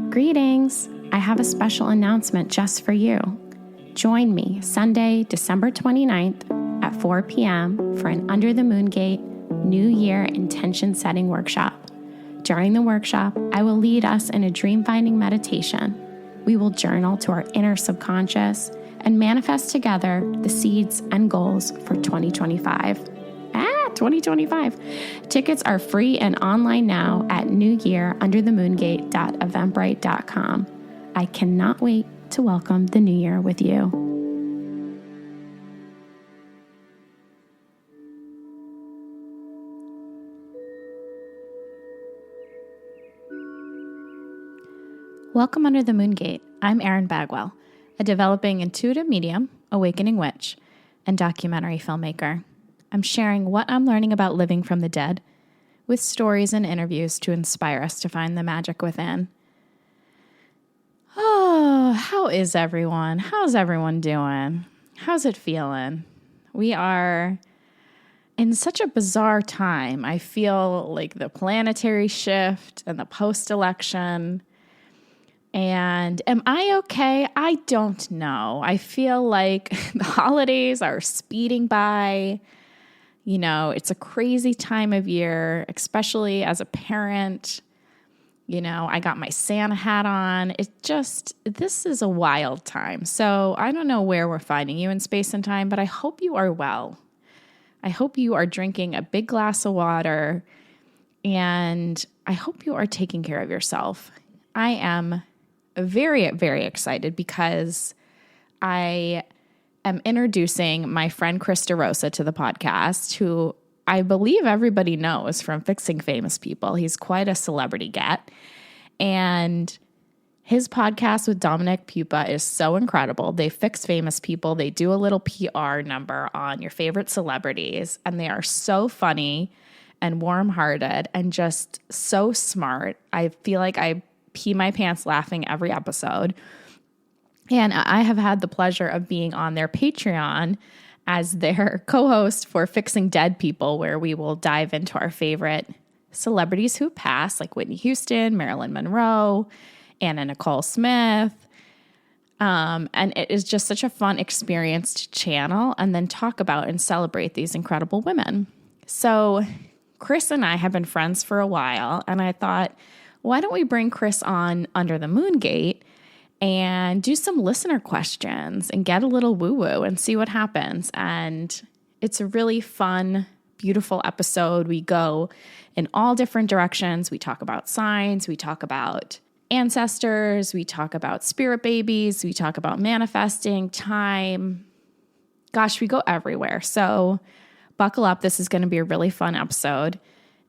Greetings! I have a special announcement just for you. Join me Sunday, December 29th at 4 p.m. for an Under the Moon Gate New Year Intention Setting Workshop. During the workshop, I will lead us in a dream-finding meditation. We will journal to our inner subconscious and manifest together the seeds and goals for 2025. 2025. Tickets are free and online now at newyearunderthemoongate.eventbrite.com. I cannot wait to welcome the new year with you. Welcome Under the Moon Gate. I'm Erin Bagwell, a developing intuitive medium, awakening witch, and documentary filmmaker. I'm sharing what I'm learning about living from the dead with stories and interviews to inspire us to find the magic within. Oh, how is everyone? How's everyone doing? How's it feeling? We are in such a bizarre time. I feel like the planetary shift and the post-election. And am I okay? I don't know. I feel like the holidays are speeding by. You know, it's a crazy time of year, especially as a parent. You know, I got my Santa hat on. This is a wild time. So I don't know where we're finding you in space and time, but I hope you are well. I hope you are drinking a big glass of water, and I hope you are taking care of yourself. I am very, very excited because I am introducing my friend Chris DeRosa to the podcast, who I believe everybody knows from Fixing Famous People. He's quite a celebrity get. And his podcast with Dominic Pupa is so incredible. They fix famous people. They do a little PR number on your favorite celebrities, and they are so funny and warm-hearted and just so smart. I feel like I pee my pants laughing every episode. And I have had the pleasure of being on their Patreon as their co-host for Fixing Dead People, where we will dive into our favorite celebrities who passed, like Whitney Houston, Marilyn Monroe, Anna Nicole Smith. And it is just such a fun experience to channel and then talk about and celebrate these incredible women. So Chris and I have been friends for a while, and I thought, why don't we bring Chris on Under the Moon Gate and do some listener questions and get a little woo-woo and see what happens. And it's a really fun, beautiful episode. We go in all different directions. We talk about signs. We talk about ancestors. We talk about spirit babies. We talk about manifesting, time. Gosh, we go everywhere. So buckle up. This is going to be a really fun episode.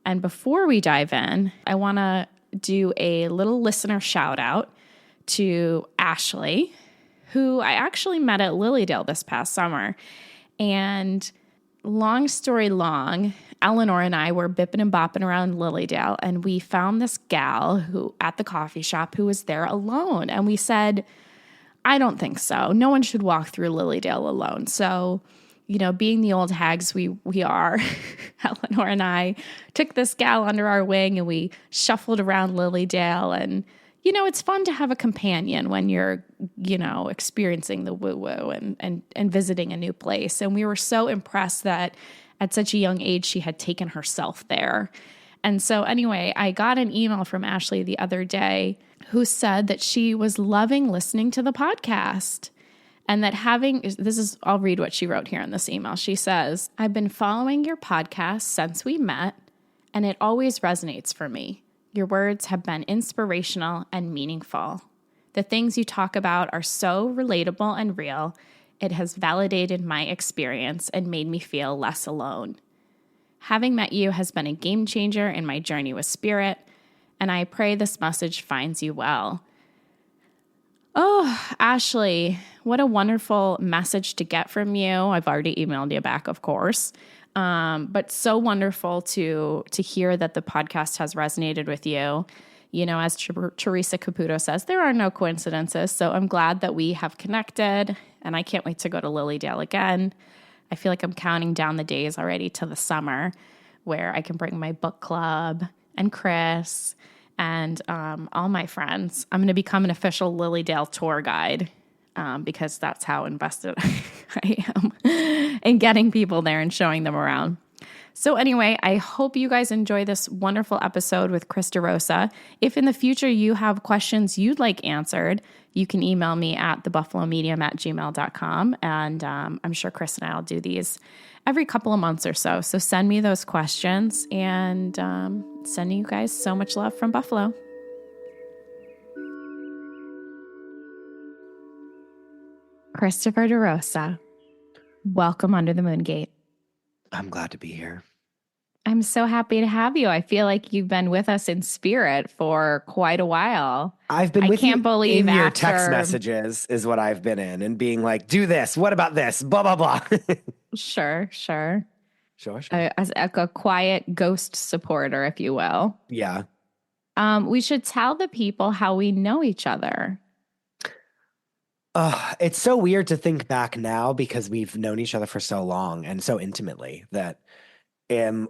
And before we dive in, I want to do a little listener shout out to Ashley, who I actually met at Lilydale this past summer. And long story long, Eleanor and I were bipping and bopping around Lilydale, and we found this gal who at the coffee shop who was there alone. And we said, I don't think so. No one should walk through Lilydale alone. So, you know, being the old hags we are, Eleanor and I took this gal under our wing and we shuffled around Lilydale. And you know, it's fun to have a companion when you're, you know, experiencing the woo-woo and visiting a new place. And we were so impressed that at such a young age, she had taken herself there. And so anyway, I got an email from Ashley the other day who said that she was loving listening to the podcast and that I'll read what she wrote here in this email. She says, I've been following your podcast since we met, and it always resonates for me. Your words have been inspirational and meaningful. The things you talk about are so relatable and real. It has validated my experience and made me feel less alone. Having met you has been a game changer in my journey with spirit, and I pray this message finds you well. Oh, Ashley, what a wonderful message to get from you. I've already emailed you back, of course. But so wonderful to hear that the podcast has resonated with you. You know, as Teresa Caputo says, there are no coincidences. So I'm glad that we have connected, and I can't wait to go to Lilydale again. I feel like I'm counting down the days already to the summer where I can bring my book club and Chris and all my friends. I'm going to become an official Lilydale tour guide because that's how invested I am in getting people there and showing them around. So anyway, I hope you guys enjoy this wonderful episode with Chris DeRosa. If in the future you have questions you'd like answered, you can email me at thebuffalomedium@gmail.com. And I'm sure Chris and I will do these every couple of months or so. So send me those questions, and sending you guys so much love from Buffalo. Christopher DeRosa, welcome Under the Moon Gate. I'm glad to be here. I'm so happy to have you. I feel like you've been with us in spirit for quite a while. I've been with you believe in your text messages is what I've been in, and being like, do this. What about this? Blah, blah, blah. Sure. Sure. As a quiet ghost supporter, if you will. Yeah. We should tell the people how we know each other. It's so weird to think back now because we've known each other for so long and so intimately that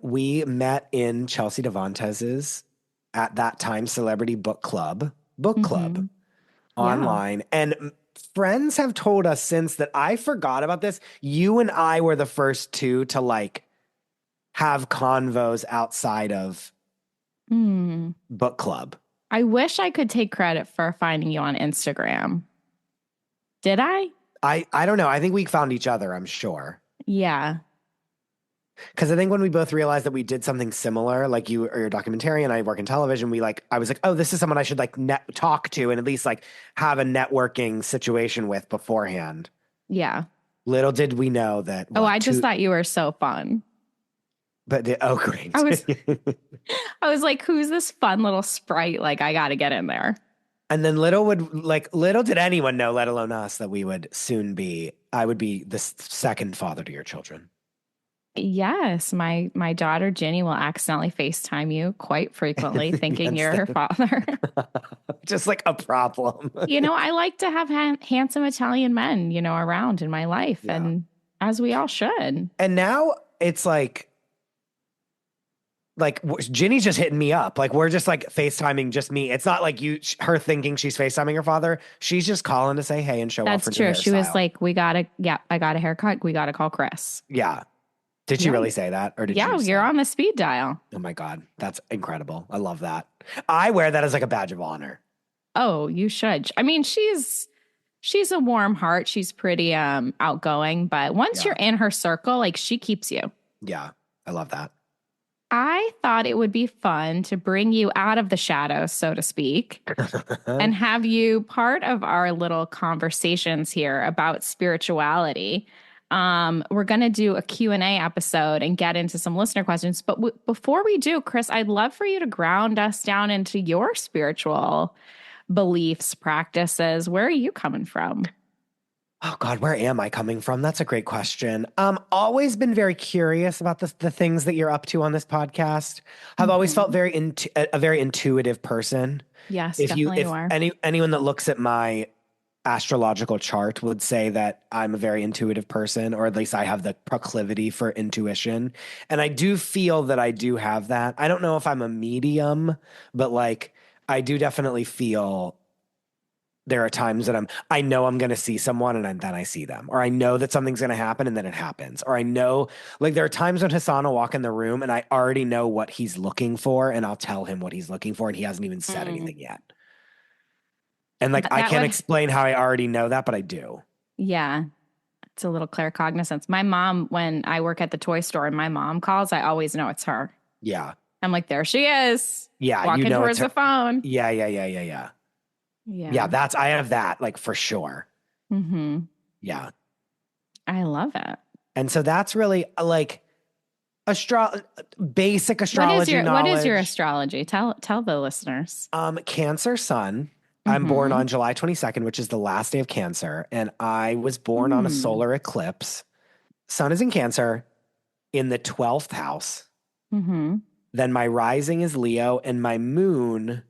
we met in Chelsea Devantez's, at that time, Celebrity Book Club online. And friends have told us since that I forgot about this. You and I were the first two to like have convos outside of book club. I wish I could take credit for finding you on Instagram. Did I? I don't know. I think we found each other, I'm sure. Yeah. Because I think when we both realized that we did something similar, like you are your documentarian, I work in television, I was like, oh, this is someone I should like talk to and at least like have a networking situation with beforehand. Yeah. Little did we know that. I just thought you were so fun. But great. I was like, who's this fun little sprite? Like, I got to get in there. And then little did anyone know, let alone us, that I would be the second father to your children. Yes, my daughter Ginny will accidentally FaceTime you quite frequently, thinking you're her father. Just like a problem. I like to have handsome Italian men, around in my life, and as we all should. And now it's like Ginny's just hitting me up. Like, we're just like FaceTiming just me. It's not like her thinking she's FaceTiming her father. She's just calling to say hey and show off her new hairstyle. That's true. She was like, I got a haircut. We got to call Chris. Yeah. Did she really say that? Or did you're on the speed dial. Oh my God. That's incredible. I love that. I wear that as like a badge of honor. Oh, you should. I mean, she's a warm heart. She's pretty outgoing, but once you're in her circle, like, she keeps you. Yeah. I love that. I thought it would be fun to bring you out of the shadows, so to speak, and have you part of our little conversations here about spirituality. We're going to do a Q&A episode and get into some listener questions. But before we do, Chris, I'd love for you to ground us down into your spiritual beliefs, practices. Where are you coming from? Oh God, where am I coming from? That's a great question. Always been very curious about the things that you're up to on this podcast. I've always felt a very intuitive person. Yes, definitely you are. Anyone that looks at my astrological chart would say that I'm a very intuitive person, or at least I have the proclivity for intuition. And I do feel that I do have that. I don't know if I'm a medium, but like, I do definitely feel there are times that I know I'm going to see someone and then I see them, or I know that something's going to happen and then it happens. Or I know, like, there are times when Hassan will walk in the room and I already know what he's looking for, and I'll tell him what he's looking for and he hasn't even said anything yet. And like, I can't explain how I already know that, but I do. Yeah. It's a little claircognizance. My mom, when I work at the toy store and my mom calls, I always know it's her. Yeah. I'm like, there she is. Yeah. Walking towards the phone. Yeah. Yeah, I have that, like, for sure. Mm-hmm. Yeah. I love it. And so that's really like basic astrology knowledge. What is your astrology? Tell the listeners. Cancer sun. I'm born on July 22nd, which is the last day of Cancer. And I was born on a solar eclipse. Sun is in Cancer in the 12th house. Mm-hmm. Then my rising is Leo, and my moon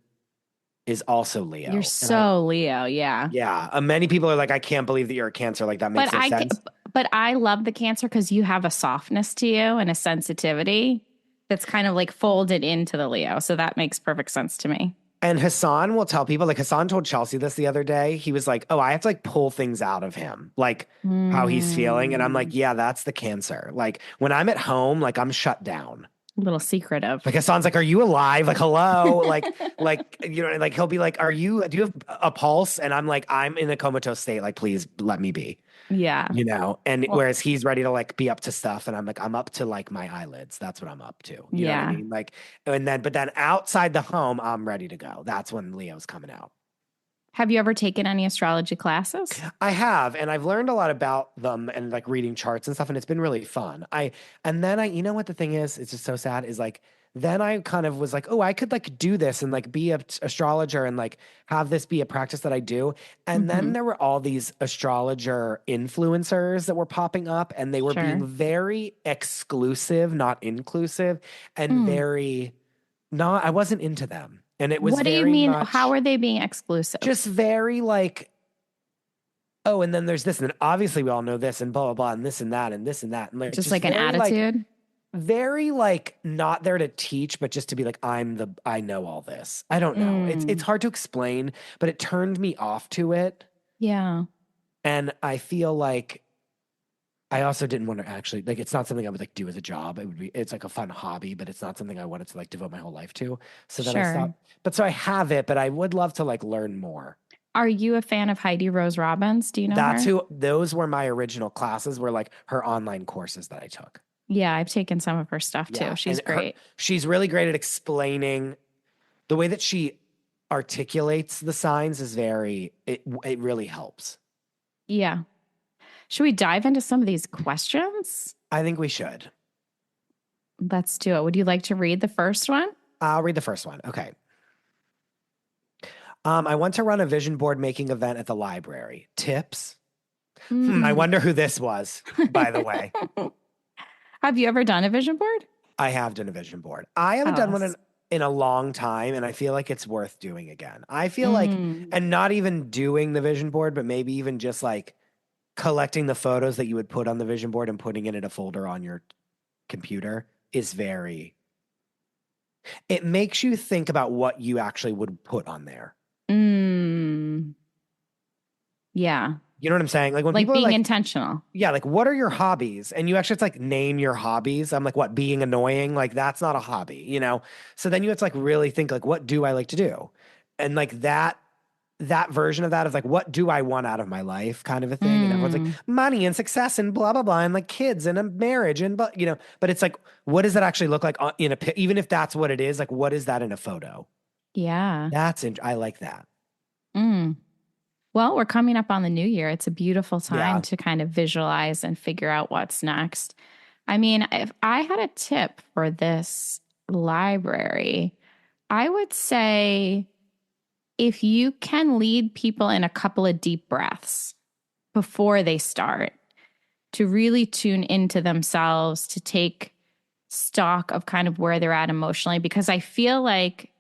is also Leo. You're so Leo, yeah. Yeah. Many people are like, I can't believe that you're a Cancer. Like, that makes no sense. But I love the Cancer because you have a softness to you and a sensitivity that's kind of like folded into the Leo. So that makes perfect sense to me. And Hassan will tell people, like Hassan told Chelsea this the other day. He was like, "Oh, I have to like pull things out of him, like how he's feeling." And I'm like, Mm, "Yeah, that's the cancer. Like when I'm at home, like I'm shut down." a little secretive. Like Hassan's like, "Are you alive? Like hello?" Like you know, like he'll be like, "Are you? Do you have a pulse?" And I'm like, "I'm in a comatose state. Like please let me be." Yeah. You know, and Well, whereas he's ready to like be up to stuff, and I'm like, I'm up to like my eyelids. That's what I'm up to. You know what I yeah. mean? Like, and then, but then outside the home, I'm ready to go. That's when Leo's coming out. Have you ever taken any astrology classes? I have, and I've learned a lot about them and like reading charts and stuff, and it's been really fun. And then you know what the thing is? It's just so sad. Is like, then I kind of was like, oh, I could like do this and like be a astrologer and like have this be a practice that I do. And then Hmm. there were all these astrologer influencers that were popping up, and they were being Sure. very exclusive, not inclusive, and Mm. very not. I wasn't into them, and it was What do you very mean? How much are they being exclusive? just very like oh, and then there's this, and then obviously we all know this, and blah blah blah, and this and that, and this and that, and like Just just like an attitude? very like not there to teach, but just to be like, I know all this. I don't know. It's Mm. hard to explain, but it turned me off to it, Yeah. and I feel like I also didn't want to actually like it's not something I would like do as a job. It's like a fun hobby, but it's not something I wanted to like devote my whole life to. So then I Sure. stopped. But so I have it, but I would love to like learn more. Are you a fan of Heidi Rose Robbins? Do you know That's her? who those were my original classes were like her online courses that I took. Yeah, I've taken some of her stuff too. Yeah, She's and great. she's really great at explaining the way that she articulates the signs is it really helps. Yeah. Should we dive into some of these questions? I think we should. Let's do it. Would you like to read the first one? I'll read the first one. Okay. I want to run a vision board making event at the library. Tips? I Mm. wonder who this was, by the way. Have you ever done a vision board? I have done a vision board. I haven't Tell done one us. in a long time, and I feel like it's worth doing again. I feel like, Mm. and not even doing the vision board, but maybe even just like collecting the photos that you would put on the vision board and putting it in a folder on your computer is it makes you think about what you actually would put on there. Mm. Yeah. You know what I'm saying? Like when Like people are being like, intentional. yeah, like what are your hobbies? And you actually have to like name your hobbies. I'm like, what, being annoying? Like that's not a hobby, you know? So then you have to like really think like, what do I like to do? And like that version of that is like, what do I want out of my life kind of a thing? And everyone's like, Mm. money and success and blah, blah, blah, and like kids and a marriage and, but, you know, but it's like, what does that actually look like in even if that's what it is, like, what is that in a photo? Yeah. I like that. Mm. Well, we're coming up on the new year. It's a beautiful time Yeah. to kind of visualize and figure out what's next. I mean, if I had a tip for this library, I would say if you can lead people in a couple of deep breaths before they start, to really tune into themselves, to take stock of kind of where they're at emotionally, because I feel like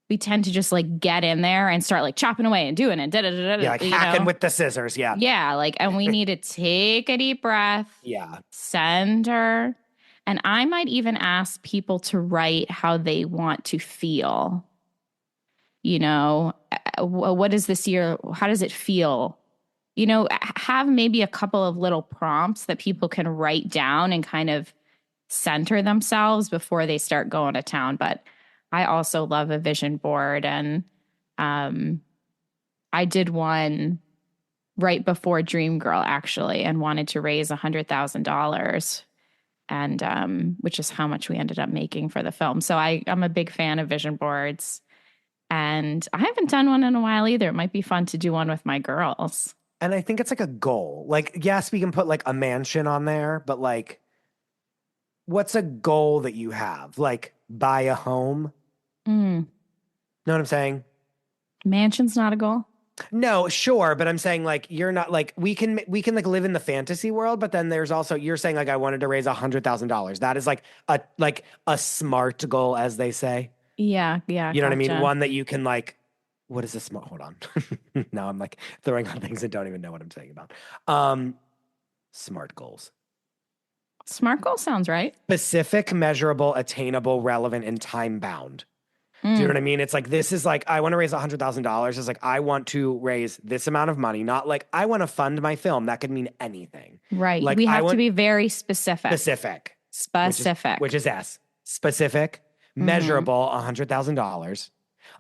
we tend to just like get in there and start like chopping away and doing it, da, da, da, Yeah. da, Like you hacking know? with the scissors. Yeah. Yeah, like, and we need to take a deep breath, Yeah. center. And I might even ask people to write how they want to feel. You know, what is this year? How does it feel? You know, have maybe a couple of little prompts that people can write down and kind of center themselves before they start going to town. But I also love a vision board. And um, I did one right before Dream Girl, actually, and wanted to raise $100,000. And which is how much we ended up making for the film. So I'm a big fan of vision boards. And I haven't done one in a while either. It might be fun to do one with my girls. And I think it's like a goal. Like, yes, we can put like a mansion on there, but like, what's a goal that you have? Like, buy a home? Mm. Know what I'm saying? Mansion's not a goal. No, sure, but I'm saying like you're not like we can like live in the fantasy world, but then there's also you're saying like I wanted to raise $100,000. That is like a smart goal, as they say. Yeah, yeah, You know what I mean? gotcha. One that you can like. What is a smart? Hold on. Now I'm like throwing on things that don't even know what I'm saying about. Um, smart goals. SMART goal sounds right. Specific, measurable, attainable, relevant, and time bound. Do you know what Mm, I mean? It's like, this is like, I want to raise $100,000. It's like, I want to raise this amount of money, not like, I want to fund my film. That could mean anything. right. Like, We I have to want be very specific. specific, which Specific. is S. Specific, Mm-hmm. measurable, $100,000.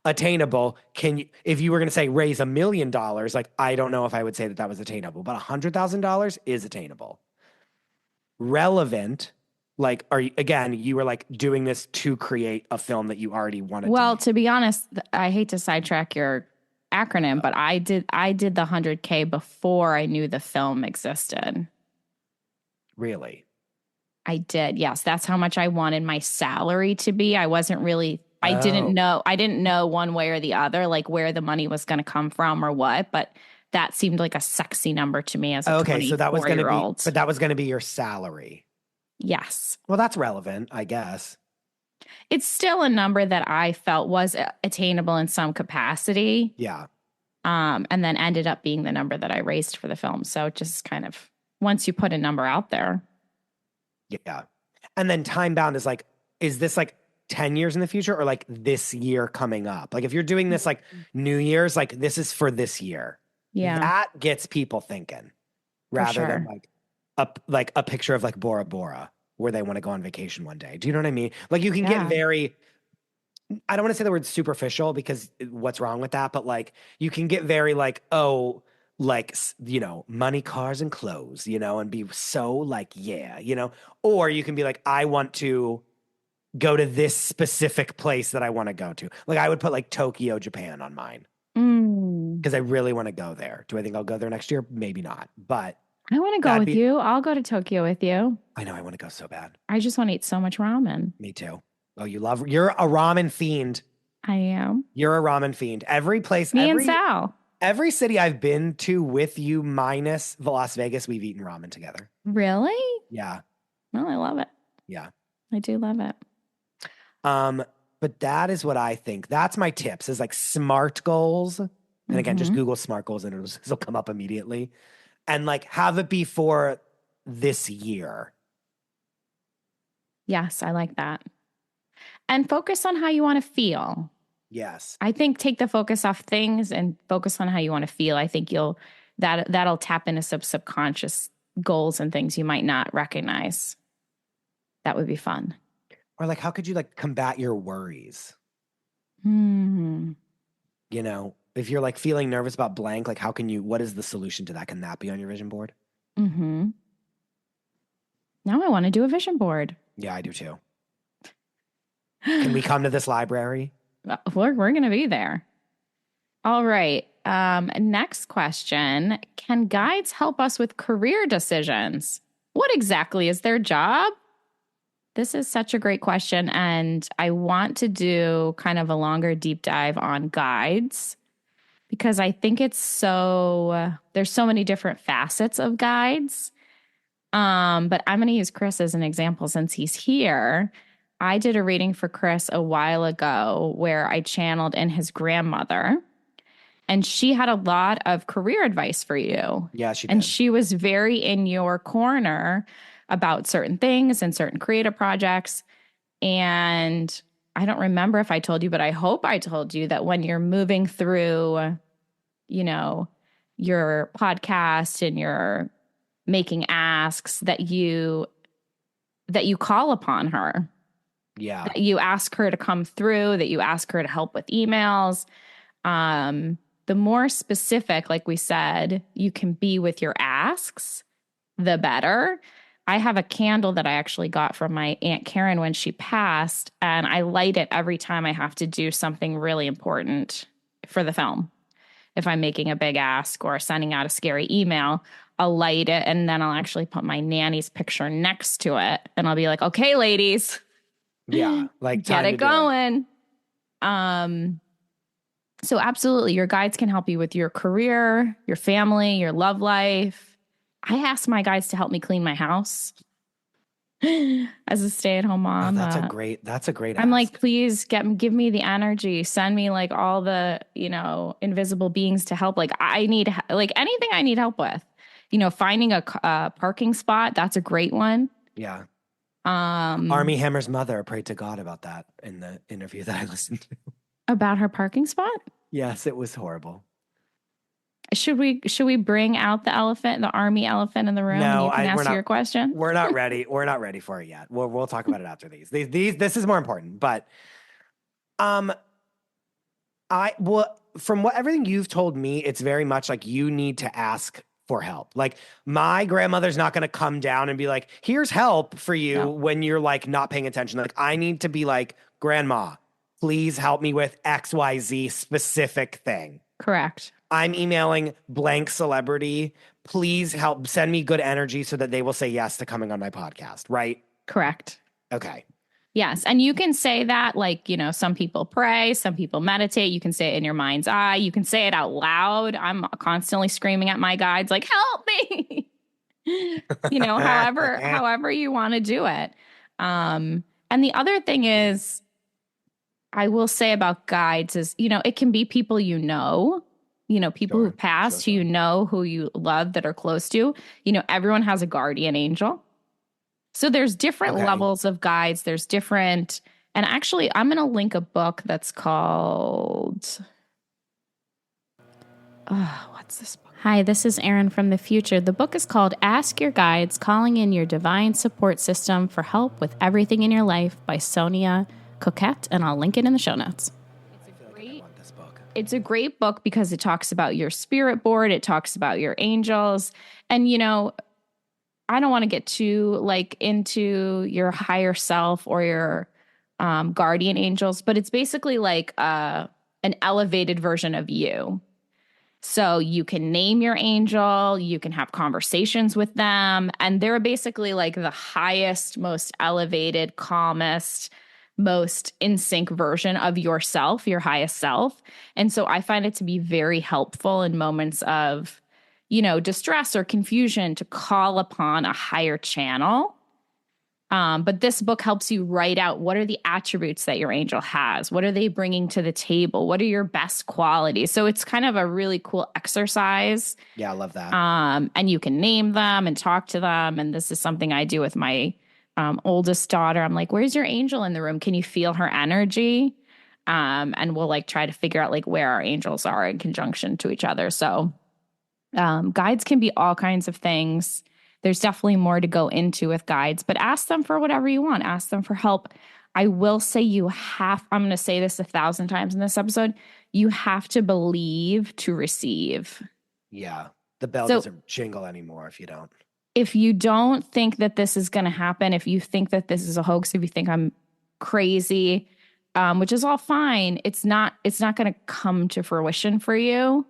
Attainable. Can you, if you were going to say raise $1 million, like, I don't know if I would say that that was attainable, but $100,000 is attainable. Relevant, like, are you, again, you were like doing this to create a film that you already wanted to Well, make. to be honest, I hate to sidetrack your acronym, but I did the 100K before I knew the film existed. Really? I did. Yes, that's how much I wanted my salary to be. I wasn't really Oh. I didn't know one way or the other like where the money was going to come from or what, but that seemed like a sexy number to me as a Okay, so that was going to be, 24-year-old. but that was going to be your salary. Yes. Well, that's relevant, I guess. It's still a number that I felt was attainable in some capacity. Yeah. And then ended up being the number that I raised for the film. So just kind of once you put a number out there. Yeah. And then time bound is like, is this like 10 years in the future or like this year coming up? Like, if you're doing this like New Year's, like, this is for this year. Yeah, That gets people thinking for rather than sure. like a picture of like Bora Bora where they want to go on vacation one day. Do you know what I mean? Like, you can get Yeah. very, I don't want to say the word superficial because what's wrong with that? But like, you can get very like, oh, like, money, cars, and clothes, and be so like, yeah, or you can be like, I want to go to this specific place that I want to go to. Like, I would put like Tokyo, Japan on mine Mm. because I really want to go there. Do I think I'll go there next year? Maybe not, but I want to go that'd with be, you. I'll go to Tokyo with you. I know I want to go so bad. I just want to eat so much ramen. Me too. Oh, you're a ramen fiend. I am. You're a ramen fiend. Every place, Me and Sal. every city I've been to with you, minus Las Vegas, we've eaten ramen together. Really? Yeah, Well, I love it. yeah. I do love it. But that is what I think. That's my tips is like SMART goals. And again, just Hmm. Google SMART goals and it'll come up immediately. And like have it be for this year. Yes, I like that. And focus on how you want to feel. Yes. I think take the focus off things and focus on how you want to feel. I think that'll tap into some subconscious goals and things you might not recognize. That would be fun. Or like, how could you like combat your worries? Hmm. If you're like feeling nervous about blank, like what is the solution to that? Can that be on your vision board? Hmm. Now I want to do a vision board. Yeah, I do too. Can we come to this library? We're going to be there. All right. Next question. Can guides help us with career decisions? What exactly is their job? This is such a great question. And I want to do kind of a longer deep dive on guides because I think there's so many different facets of guides. But I'm going to use Chris as an example since he's here. I did a reading for Chris a while ago where I channeled in his grandmother, and she had a lot of career advice for you. Yeah, she And did. she was very in your corner about certain things and certain creative projects. And I don't remember if I told you, but I hope I told you that when you're moving through, your podcast and you're making asks that you call upon her. Yeah. That you ask her to come through, that you ask her to help with emails. The more specific, like we said, you can be with your asks, the better. I have a candle that I actually got from my Aunt Karen when she passed, and I light it every time I have to do something really important for the film. If I'm making a big ask or sending out a scary email, I'll light it and then I'll actually put my nanny's picture next to it. And I'll be like, okay, ladies, Yeah. Like, get time it to do it. going. So absolutely, your guides can help you with your career, your family, your love life. I ask my guides to help me clean my house as a stay-at-home Oh, mom. that's a great I'm ask. like, please give me the energy. Send me like all the, invisible beings to help. Like I need like anything I need help with. Finding a parking spot, that's a great one. Yeah. Um, Army Hammer's mother prayed to God about that in the interview that I listened to. about her parking spot. Yes, it was horrible. Should we bring out the elephant, the army elephant in the room, and No, you can we're ask your not. question? We're not ready. We're not ready for it yet. We'll talk about it after these. This is more important. But um, from what everything you've told me, it's very much like you need to ask for help. Like my grandmother's not going to come down and be like, "Here's help for you," No, when you're like not paying attention. Like I need to be like, "Grandma, please help me with XYZ specific thing. correct. I'm emailing blank celebrity. Please help send me good energy so that they will say yes to coming on my podcast." Right? Correct. Okay. Yes. And you can say that, like, some people pray, some people meditate. You can say it in your mind's eye. You can say it out loud. I'm constantly screaming at my guides, like, help me. However you want to do it. And the other thing is, I will say about guides is, it can be people people who've Sure. passed, Sure. who you love that are close to. Everyone has a guardian angel. So there's different Okay. levels of guides. There's different, and actually, I'm going to link a book that's called, what's this book? Hi, this is Erin from the future. The book is called Ask Your Guides, Calling in Your Divine Support System for Help with Everything in Your Life by Sonia Coquette, and I'll link it in the show notes. I want this book. It's a great book because it talks about your spirit board. It talks about your angels. And, I don't want to get too into your higher self or your guardian angels, but it's basically like an elevated version of you. So you can name your angel, you can have conversations with them, and they're basically like the highest, most elevated, calmest, most in sync version of yourself, your highest self. And so I find it to be very helpful in moments of, distress or confusion to call upon a higher channel. But this book helps you write out what are the attributes that your angel has? What are they bringing to the table? What are your best qualities? So it's kind of a really cool exercise. Yeah, I love that. And you can name them and talk to them. And this is something I do with my oldest daughter. I'm like, where's your angel in the room? Can you feel her energy? And we'll try to figure out where our angels are in conjunction to each other. So guides can be all kinds of things. There's definitely more to go into with guides, but ask them for whatever you want. Ask them for help. I will say I'm going to say this 1,000 times in this episode, you have to believe to receive. Yeah. The bell doesn't jingle anymore if you don't. If you don't think that this is going to happen, if you think that this is a hoax, if you think I'm crazy, which is all fine, it's not going to come to fruition for you.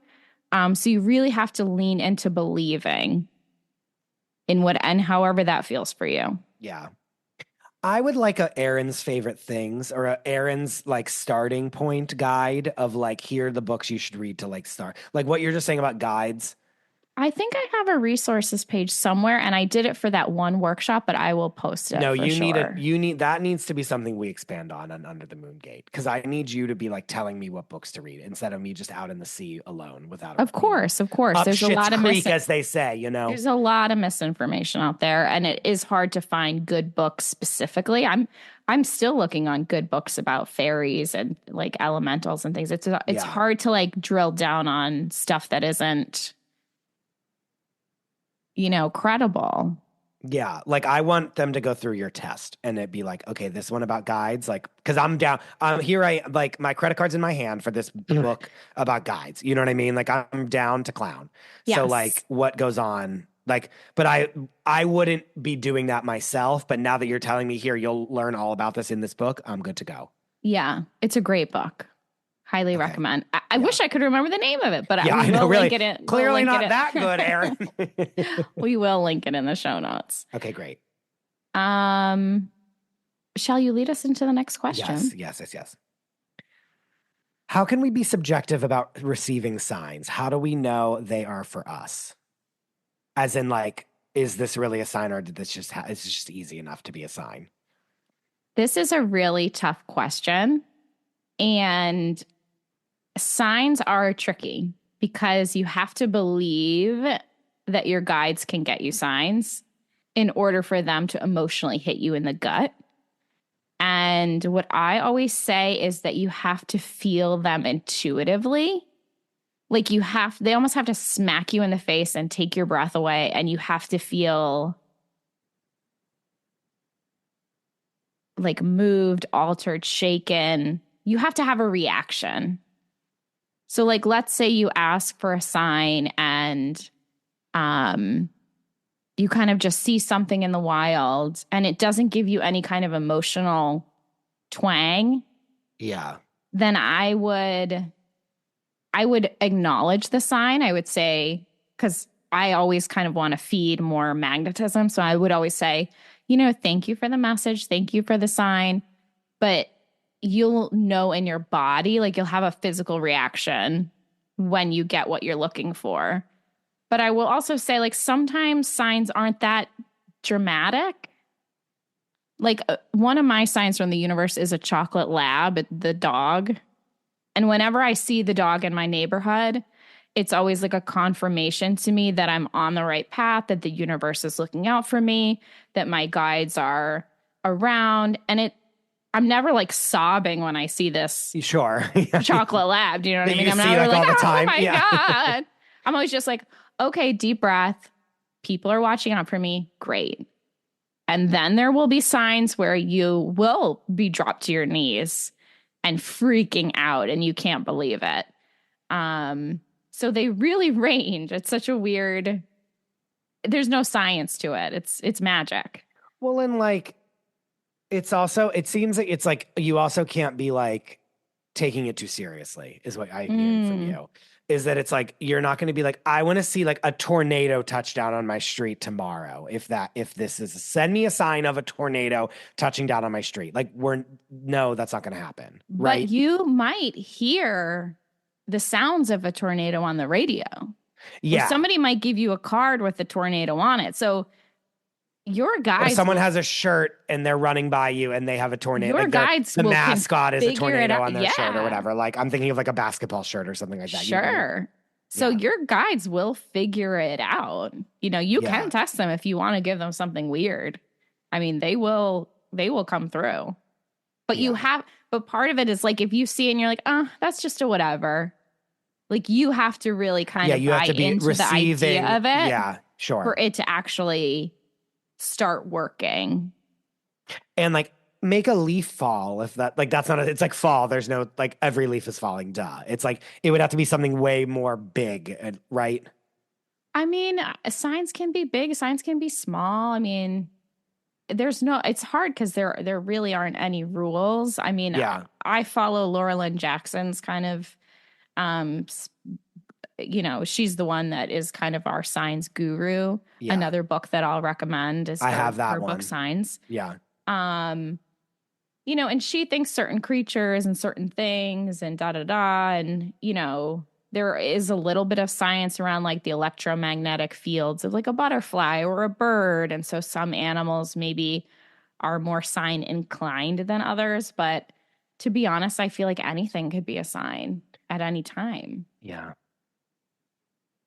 So you really have to lean into believing in however that feels for you. Yeah. I would like a Erin's favorite things or a Erin's starting point guide of here are the books you should read to start. Like what you're just saying about guides. I think I have a resources page somewhere, and I did it for that one workshop, but I will post it. No, you need that needs to be something we expand on Under the Moon Gate, because I need you to be telling me what books to read instead of me just out in the sea alone without. Of course. Up There's a lot of creek, as they say. There's a lot of misinformation out there, and it is hard to find good books specifically. I'm still looking on good books about fairies and elementals and things. It's hard to drill down on stuff that isn't credible. Yeah. I want them to go through your test and it'd be okay, this one about guides, cause I'm down. Here my credit card's in my hand for this book about guides. You know what I mean? I'm down to clown. Yes. So what goes on? But I wouldn't be doing that myself. But now that you're telling me here, you'll learn all about this in this book, I'm good to go. Yeah. It's a great book. Highly recommend. I wish I could remember the name of it, but I know, really. Link it in. Clearly not that good, Erin. We will link it in the show notes. Okay, great. Shall you lead us into the next question? Yes. How can we be subjective about receiving signs? How do we know they are for us? As in, is this really a sign, or did this is this just easy enough to be a sign? This is a really tough question. And signs are tricky because you have to believe that your guides can get you signs. in order for them to emotionally hit you in the gut. And what I always say is that you have to feel them intuitively. Like they almost have to smack you in the face and take your breath away. And you have to feel like moved, altered, shaken. You have to have a reaction. So like, let's say you ask for a sign and you kind of just see something in the wild and it doesn't give you any kind of emotional twang. Yeah. Then I would acknowledge the sign. I would say, because I always kind of want to feed more magnetism. So I would always say, thank you for the message. Thank you for the sign. But you'll know in your body, like you'll have a physical reaction when you get what you're looking for. But I will also say, like, sometimes signs aren't that dramatic. Like one of my signs from the universe is a chocolate lab, the dog. And whenever I see the dog in my neighborhood, it's always like a confirmation to me that I'm on the right path, that the universe is looking out for me, that my guides are around. And I'm never like sobbing when I see this Sure. chocolate lab. Do you know what I That mean? you I'm see, never like, like, all the oh time. my Yeah. God. I'm always just like, okay, deep breath. People are watching out for me. Great. And then there will be signs where you will be dropped to your knees and freaking out and you can't believe it. So they really range. It's such a weird, there's no science to it. It's magic. Well, and like, it seems like it's like you also can't be like taking it too seriously, is what I hear from you. Is that it's like you're not going to be like, I want to see like a tornado touchdown on my street tomorrow. If this is send me a sign of a tornado touching down on my street. Like no, that's not going to happen. Right. But you might hear the sounds of a tornado on the radio. Yeah. Or somebody might give you a card with the tornado on it. So your guides, or someone has a shirt and they're running by you and they have a tornado. Your like guides the will mascot is a figure it tornado out. on their shirt or whatever. Like I'm thinking of like a basketball shirt or something like that. Sure. So your guides will figure it out. You can test them if you want to give them something weird. I mean, they will come through. But but part of it is like if you see and you're like, that's just a whatever. Like you have to really kind of buy into the idea of it. Yeah, sure. For it to actually start working. And like make a leaf fall if that's not it's like fall. There's no like every leaf is falling, duh. It's like it would have to be something way more big, right? I mean, signs can be big, signs can be small. I mean, it's hard because there really aren't any rules. I mean, I follow Laura Lynn Jackson's kind of she's the one that is kind of our signs guru. Yeah. Another book that I'll recommend is her book Signs. Yeah. And she thinks certain creatures and certain things and and there is a little bit of science around like the electromagnetic fields of like a butterfly or a bird. And so some animals maybe are more sign inclined than others. But to be honest, I feel like anything could be a sign at any time. Yeah.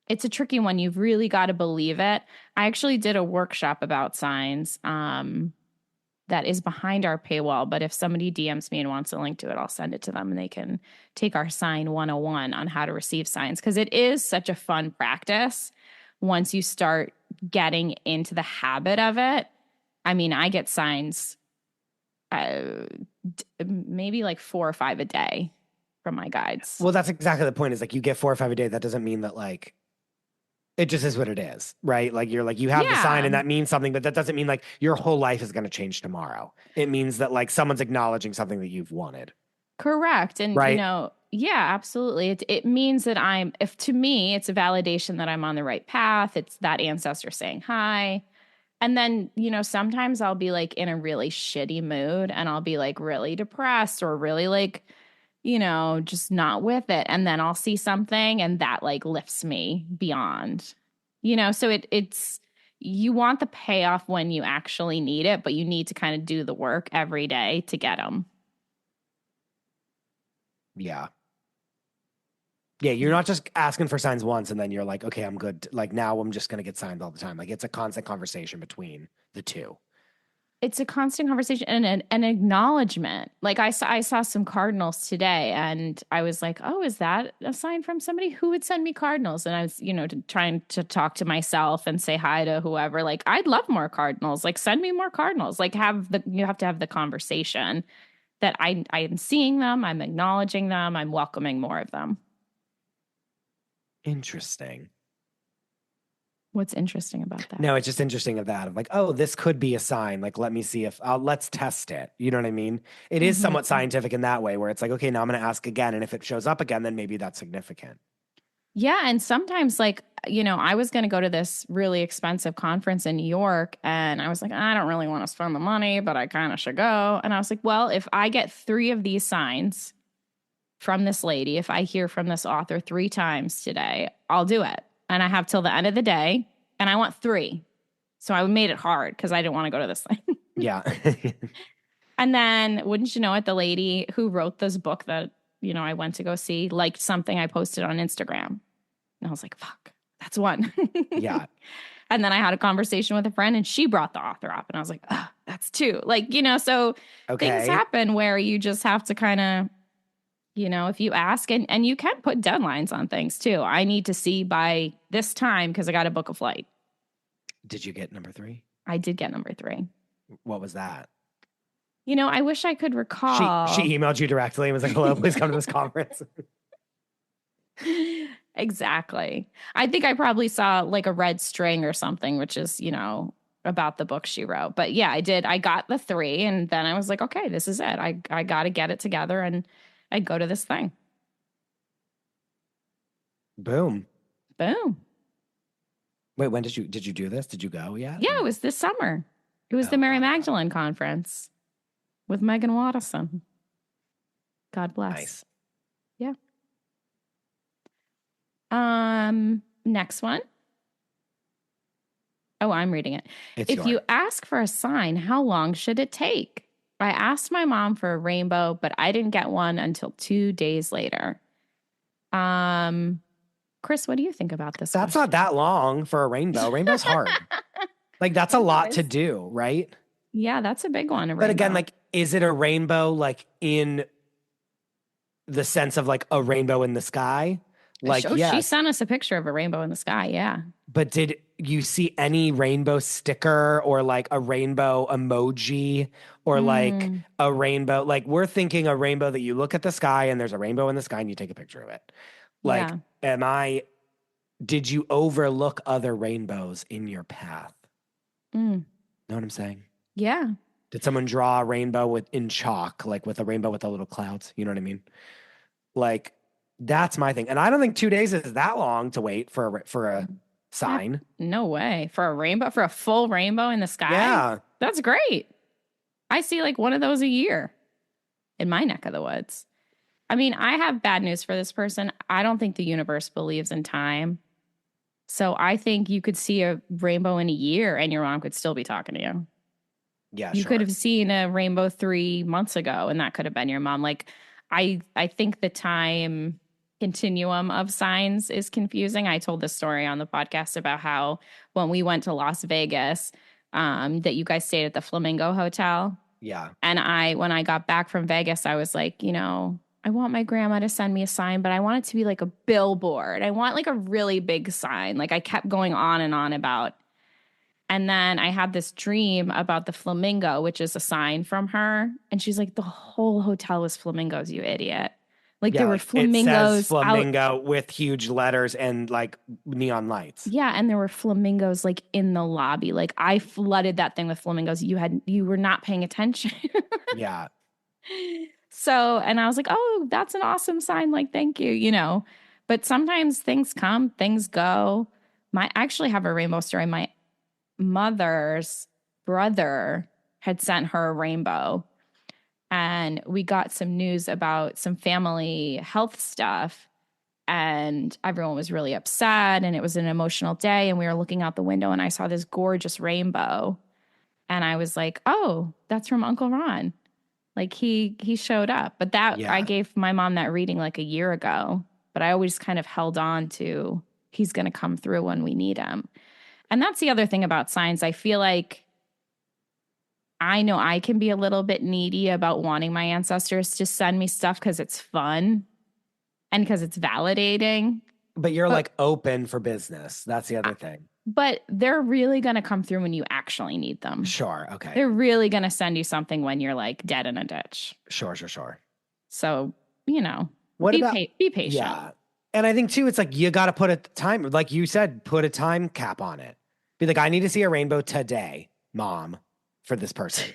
It's a tricky one. You've really got to believe it. I actually did a workshop about signs that is behind our paywall. But if somebody DMs me and wants a link to it, I'll send it to them and they can take our sign 101 on how to receive signs. Because it is such a fun practice once you start getting into the habit of it. I mean, I get signs maybe like 4 or 5 a day from my guides. Well, that's exactly the point is like you get 4 or 5 a day. That doesn't mean that like it just is what it is, right? Like you're like, you have the sign and that means something, but that doesn't mean like your whole life is going to change tomorrow. It means that like someone's acknowledging something that you've wanted. Correct. And yeah, absolutely. It means that to me, it's a validation that I'm on the right path. It's that ancestor saying hi. And then, sometimes I'll be like in a really shitty mood and I'll be like really depressed or really like, just not with it. And then I'll see something and that like lifts me beyond, so it's, you want the payoff when you actually need it, but you need to kind of do the work every day to get them. Yeah. Yeah, you're not just asking for signs once and then you're like, okay, I'm good. Like now I'm just gonna get signs all the time. Like it's a constant conversation between the two. It's a constant conversation and an acknowledgement. Like I saw some cardinals today and I was like, oh, is that a sign from somebody who would send me cardinals? And I was, trying to talk to myself and say hi to whoever. Like, I'd love more cardinals. Like, send me more cardinals. Like, you have to have the conversation that I am seeing them, I'm acknowledging them, I'm welcoming more of them. Interesting. What's interesting about that? No, it's just interesting of that. Of like, oh, this could be a sign. Like, let me see if let's test it. You know what I mean? It is Mm-hmm. somewhat scientific in that way, where it's like, okay, now I'm going to ask again, and if it shows up again, then maybe that's significant. Yeah. And sometimes, like, I was going to go to this really expensive conference in New York, and I was like, I don't really want to spend the money, but I kind of should go. And I was like, well, if I get 3 of these signs from this lady, if I hear from this author 3 times today, I'll do it. And I have till the end of the day, and I want 3. So I made it hard because I didn't want to go to this thing. Yeah. And then, wouldn't you know it, the lady who wrote this book that, I went to go see liked something I posted on Instagram. And I was like, fuck, that's 1. Yeah. And then I had a conversation with a friend and she brought the author up. And I was like, oh, that's 2. Like, so things Okay. happen where you just have to kind of, if you ask, and you can put deadlines on things too. I need to see by this time because I got to book a flight. Did you get number 3? I did get number 3. What was that? I wish I could recall. She emailed you directly and was like, hello, please come to this conference. Exactly. I think I probably saw like a red string or something, which is, about the book she wrote. But yeah, I did. I got the 3 and then I was like, okay, this is it. I got to get it together and I go to this thing. Boom. Boom. Wait, when did you do this? Did you go yet? Yeah, it was this summer. It was the Mary Magdalene conference with Megan Watterson. God bless. Nice. Yeah. Next one. Oh, I'm reading it. If you ask for a sign, how long should it take? I asked my mom for a rainbow, but I didn't get one until 2 days later. Chris, what do you think about this? That's not that long for a rainbow. Rainbow's hard. Like that's a lot to do, right? Yeah, that's a big one. But again, like, is it a rainbow like in the sense of like a rainbow in the sky? Like, yes. Yes. She sent us a picture of a rainbow in the sky. Yeah. But did you see any rainbow sticker or like a rainbow emoji or like a rainbow? Like, we're thinking a rainbow that you look at the sky and there's a rainbow in the sky and you take a picture of it. Like, did you overlook other rainbows in your path? Know what I'm saying? Yeah. Did someone draw a rainbow in chalk, like with a rainbow with the little clouds? You know what I mean? Like, that's my thing. And I don't think 2 days is that long to wait for a sign. No way. For a rainbow, for a full rainbow in the sky? Yeah. That's great. I see like one of those a year in my neck of the woods. I mean, I have bad news for this person. I don't think the universe believes in time. So I think you could see a rainbow in a year and your mom could still be talking to you. Yeah, you could have seen a rainbow 3 months ago and that could have been your mom. Like, I think the time continuum of signs is confusing. I told this story on the podcast about how when we went to Las Vegas, that you guys stayed at the Flamingo Hotel. Yeah. And when I got back from Vegas, I was like, I want my grandma to send me a sign, but I want it to be like a billboard. I want like a really big sign. Like I kept going on and on about. And then I had this dream about the flamingo, which is a sign from her. And she's like, the whole hotel was flamingos, you idiot. Like there were flamingos. It says flamingo with huge letters and like neon lights. Yeah, and there were flamingos like in the lobby. Like I flooded that thing with flamingos. You were not paying attention. Yeah. So, and I was like, oh, that's an awesome sign. Like, thank you, But sometimes things come, things go. I actually have a rainbow story. My mother's brother had sent her a rainbow. And we got some news about some family health stuff. And everyone was really upset. And it was an emotional day. And we were looking out the window and I saw this gorgeous rainbow. And I was like, oh, that's from Uncle Ron. Like he showed up. But I gave my mom that reading like a year ago. but I always kind of held on to he's going to come through when we need him. And that's the other thing about signs. I feel like I know I can be a little bit needy about wanting my ancestors to send me stuff because it's fun and because it's validating. But you're like open for business. That's the other thing. But they're really going to come through when you actually need them. Sure. Okay. They're really going to send you something when you're like dead in a ditch. Sure. So, you know, What about be patient. Yeah. And I think too, it's like you got to put a time, like you said, put a time cap on it. Be like, I need to see a rainbow today, mom, for this person.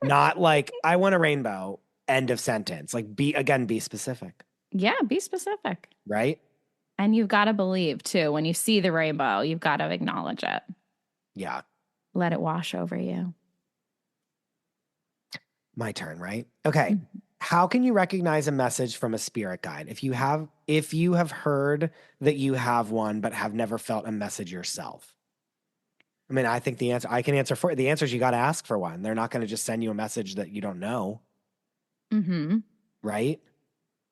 Not like, I want a rainbow, end of sentence. Like, be specific. Yeah, be specific. Right? And you've got to believe too, when you see the rainbow, you've got to acknowledge it. Yeah. Let it wash over you. My turn, right? Okay. Mm-hmm. How can you recognize a message from a spirit guide? If you have heard that you have one, but have never felt a message yourself? I mean, I think I can answer for it. The answer is you got to ask for one. They're not going to just send you a message that you don't know. Mm-hmm. Right?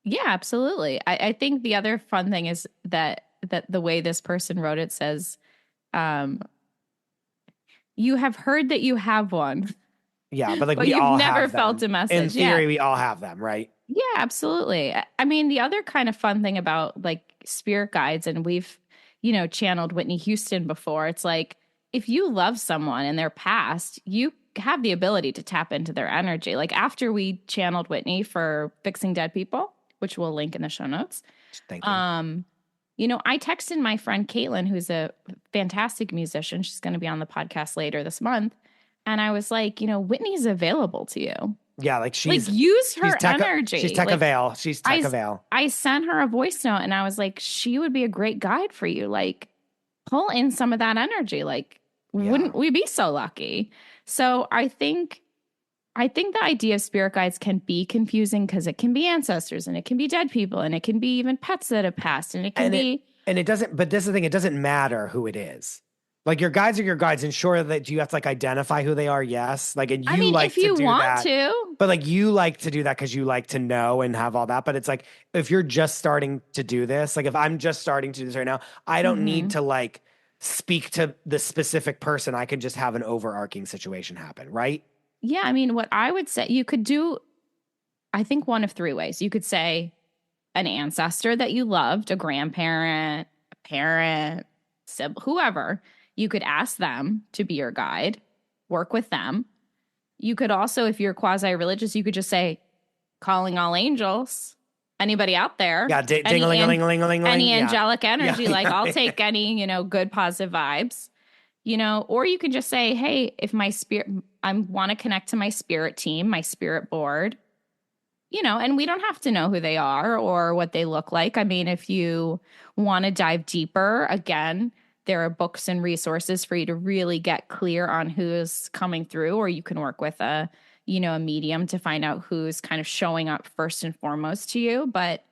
Yeah, absolutely. I think the other fun thing is that the way this person wrote it says, you have heard that you have one. Yeah, but like but we all have them. You've never felt a message. In theory, we all have them, right? Yeah, absolutely. I mean, the other kind of fun thing about like spirit guides, and we've, channeled Whitney Houston before. It's like, if you love someone in their past, you have the ability to tap into their energy. Like after we channeled Whitney for Fixing Dead People, which we'll link in the show notes. Thank you. I texted my friend Caitlin, who's a fantastic musician. She's going to be on the podcast later this month. And I was like, Whitney's available to you. Yeah, like use her energy. She's tech-avail. She's tech-avail. I sent her a voice note and I was like, she would be a great guide for you. Like, pull in some of that energy. Like, wouldn't we be so lucky? So I think the idea of spirit guides can be confusing because it can be ancestors and it can be dead people and it can be even pets that have passed and it can be. And it doesn't, but this is the thing, it doesn't matter who it is. Like your guides are your guides. Ensure that you have to like identify who they are. Yes. Like, and you like if you to do want that, to, but like you like to do that because you like to know and have all that. But it's like, if you're just starting to do this, like if I'm just starting to do this right now, I don't need to like speak to the specific person. I can just have an overarching situation happen. Right. Yeah. I mean, what I would say you could do, I think one of three ways. You could say an ancestor that you loved, a grandparent, a parent, sibling, whoever. You could ask them to be your guide, work with them. You could also, if you're quasi-religious, you could just say, calling all angels, anybody out there. Yeah, ding-a-ling-a-ling-a-ling-a-ling. Any angelic energy, like I'll take any, good positive vibes, or you can just say, hey, if my spirit, I want to connect to my spirit team, my spirit board, and we don't have to know who they are or what they look like. I mean, if you want to dive deeper, again, there are books and resources for you to really get clear on who's coming through, or you can work with a medium to find out who's kind of showing up first and foremost to you. But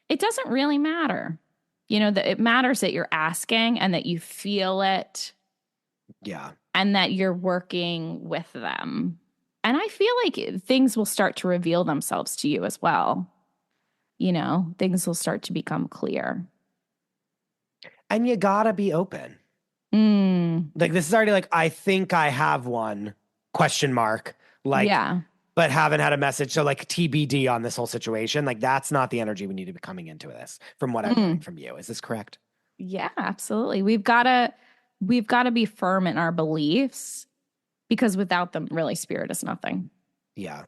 it doesn't really matter. That it matters that you're asking and that you feel it. Yeah. And that you're working with them. And I feel like things will start to reveal themselves to you as well. Things will start to become clear. And you gotta be open. Like this is already like, I think I have one, ? Like, yeah, but haven't had a message. So like TBD on this whole situation. Like that's not the energy we need to be coming into this from what I'm hearing from you. Is this correct? Yeah, absolutely. We've got to be firm in our beliefs because without them, really spirit is nothing. Yeah.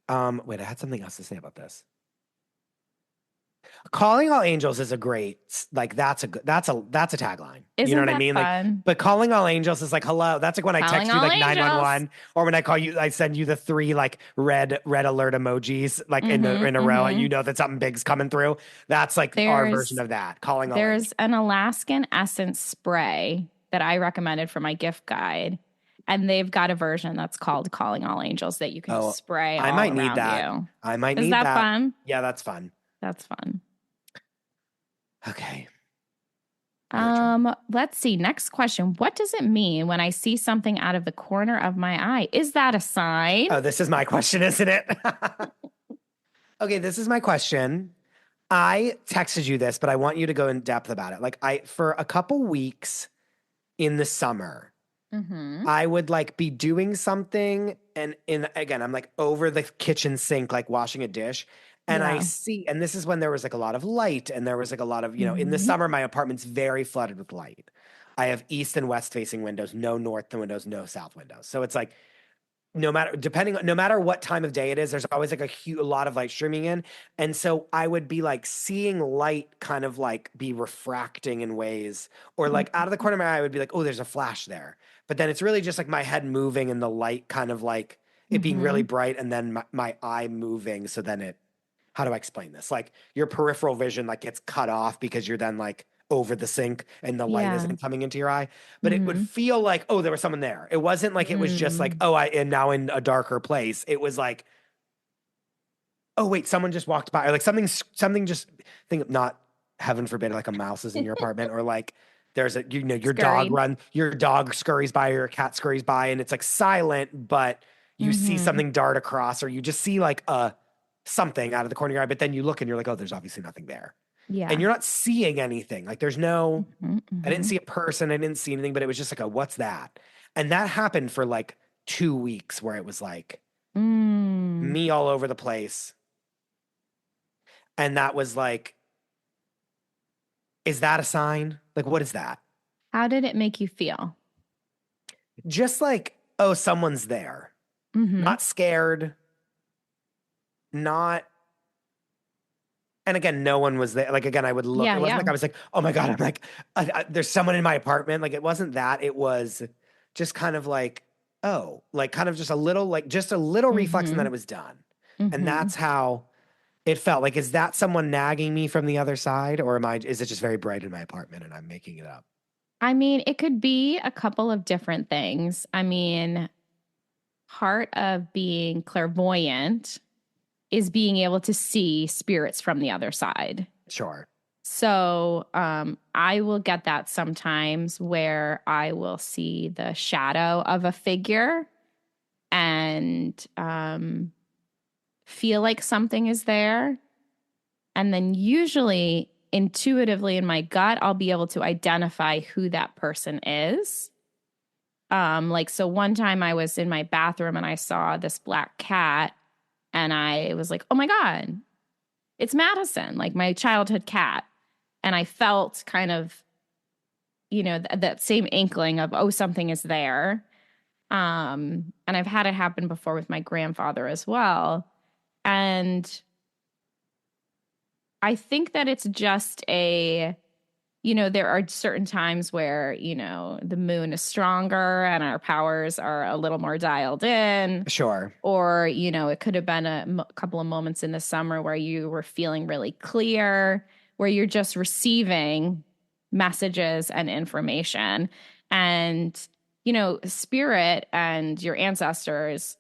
Wait, I had something else to say about this. Calling all angels is a great, like that's a tagline. Isn't you know what I mean? Fun? Like, but calling all angels is like hello. That's like when I text you like 911, or when I call you, I send you the 3 like red alert emojis like in a row, and you know that something big's coming through. That's like our version of that. Calling all angels. There's an Alaskan essence spray that I recommended for my gift guide. And they've got a version that's called Calling All Angels that you can spray all around you. I might need that. Is that fun? Yeah, that's fun. That's fun. Okay. Let's see. Next question. What does it mean when I see something out of the corner of my eye? Is that a sign? Oh, this is my question, isn't it? Okay, this is my question. I texted you this, but I want you to go in depth about it. Like for a couple weeks in the summer, Mm-hmm. I would like be doing something and again, I'm like over the kitchen sink, like washing a dish. And I Yeah. see, and this is when there was like a lot of light and there was like a lot of, in the Mm-hmm. summer, my apartment's very flooded with light. I have east and west facing windows, no north windows, no south windows. So it's like no matter what time of day it is, there's always like a lot of light streaming in. And so I would be like seeing light kind of like be refracting in ways, or like out of the corner of my eye, I would be like, oh, there's a flash there. But then it's really just like my head moving and the light kind of like it being really Mm-hmm. bright and then my eye moving. So then how do I explain this? Like your peripheral vision like gets cut off because you're then like over the sink and the light Yeah. isn't coming into your eye. But it would Mm-hmm. feel like, oh, there was someone there. It wasn't like it was just like, Mm. oh, I am now in a darker place. It was like, oh wait, someone just walked by, or like something just think not heaven forbid, like a mouse is in your apartment, or like there's Scurried. your dog scurries by, or your cat scurries by, and it's like silent, but you see Mm-hmm. something dart across, or you just see like something out of the corner of your eye, but then you look and you're like, oh, there's obviously nothing there. And Yeah. you're not seeing anything. Like there's no, Mm-hmm. I didn't Mm-hmm. see a person, I didn't see anything, but it was just like a what's that? And that happened for like 2 weeks where it was like Mm. me all over the place. And that was like, is that a sign? Like, what is that? How did it make you feel? Just like, oh, someone's there. Mm-hmm. Not scared, not, and again, no one was there. Like, again, I would look, Yeah, it wasn't yeah. like I was like, oh my God, I'm like, there's someone in my apartment. Like, it wasn't that. It was just kind of like, oh, like kind of just a little reflex and then Mm-hmm. it was done. And Mm-hmm. that's how it felt. Like, is that someone nagging me from the other side? Or is it just very bright in my apartment and I'm making it up? I mean, it could be a couple of different things. I mean, part of being clairvoyant is being able to see spirits from the other side. Sure. So I will get that sometimes where I will see the shadow of a figure and feel like something is there. And then usually intuitively in my gut, I'll be able to identify who that person is. Like, so one time I was in my bathroom and I saw this black cat and I was like, oh my God, it's Madison, like my childhood cat. And I felt kind of, that same inkling of, oh, something is there. And I've had it happen before with my grandfather as well. And I think that it's just there are certain times where, the moon is stronger and our powers are a little more dialed in. Sure. Or, it could have been a couple of moments in the summer where you were feeling really clear, where you're just receiving messages and information. And, spirit and your ancestors,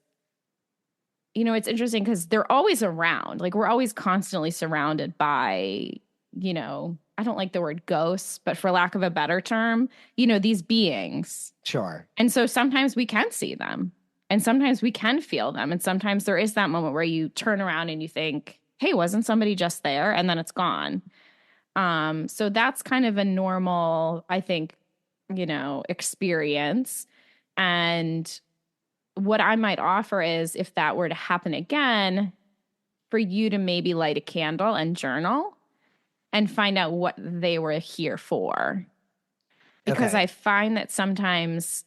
it's interesting because they're always around. Like we're always constantly surrounded by, I don't like the word ghosts, but for lack of a better term, these beings. Sure. And so sometimes we can see them and sometimes we can feel them. And sometimes there is that moment where you turn around and you think, hey, wasn't somebody just there? And then it's gone. So that's kind of a normal, I think, experience. And what I might offer is if that were to happen again, for you to maybe light a candle and journal and find out what they were here for. Because Okay. I find that sometimes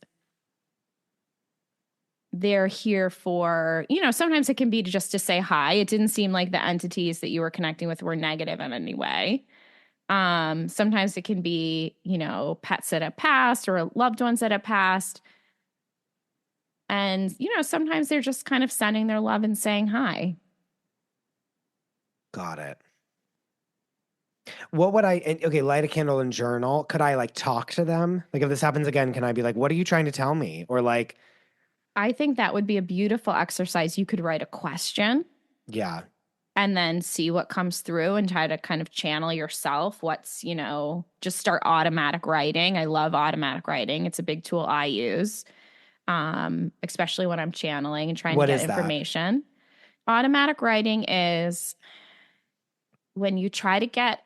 they're here for, sometimes it can be just to say hi. It didn't seem like the entities that you were connecting with were negative in any way. Sometimes it can be, pets that have passed or loved ones that have passed. And, sometimes they're just kind of sending their love and saying hi. Got it. What would okay, light a candle and journal. Could I like talk to them? Like if this happens again, can I be like, what are you trying to tell me? Or like, I think that would be a beautiful exercise. You could write a question yeah, and then see what comes through and try to kind of channel yourself. Just start automatic writing. I love automatic writing. It's a big tool I use, especially when I'm channeling and trying to what get is that? information. Automatic writing is when you try to get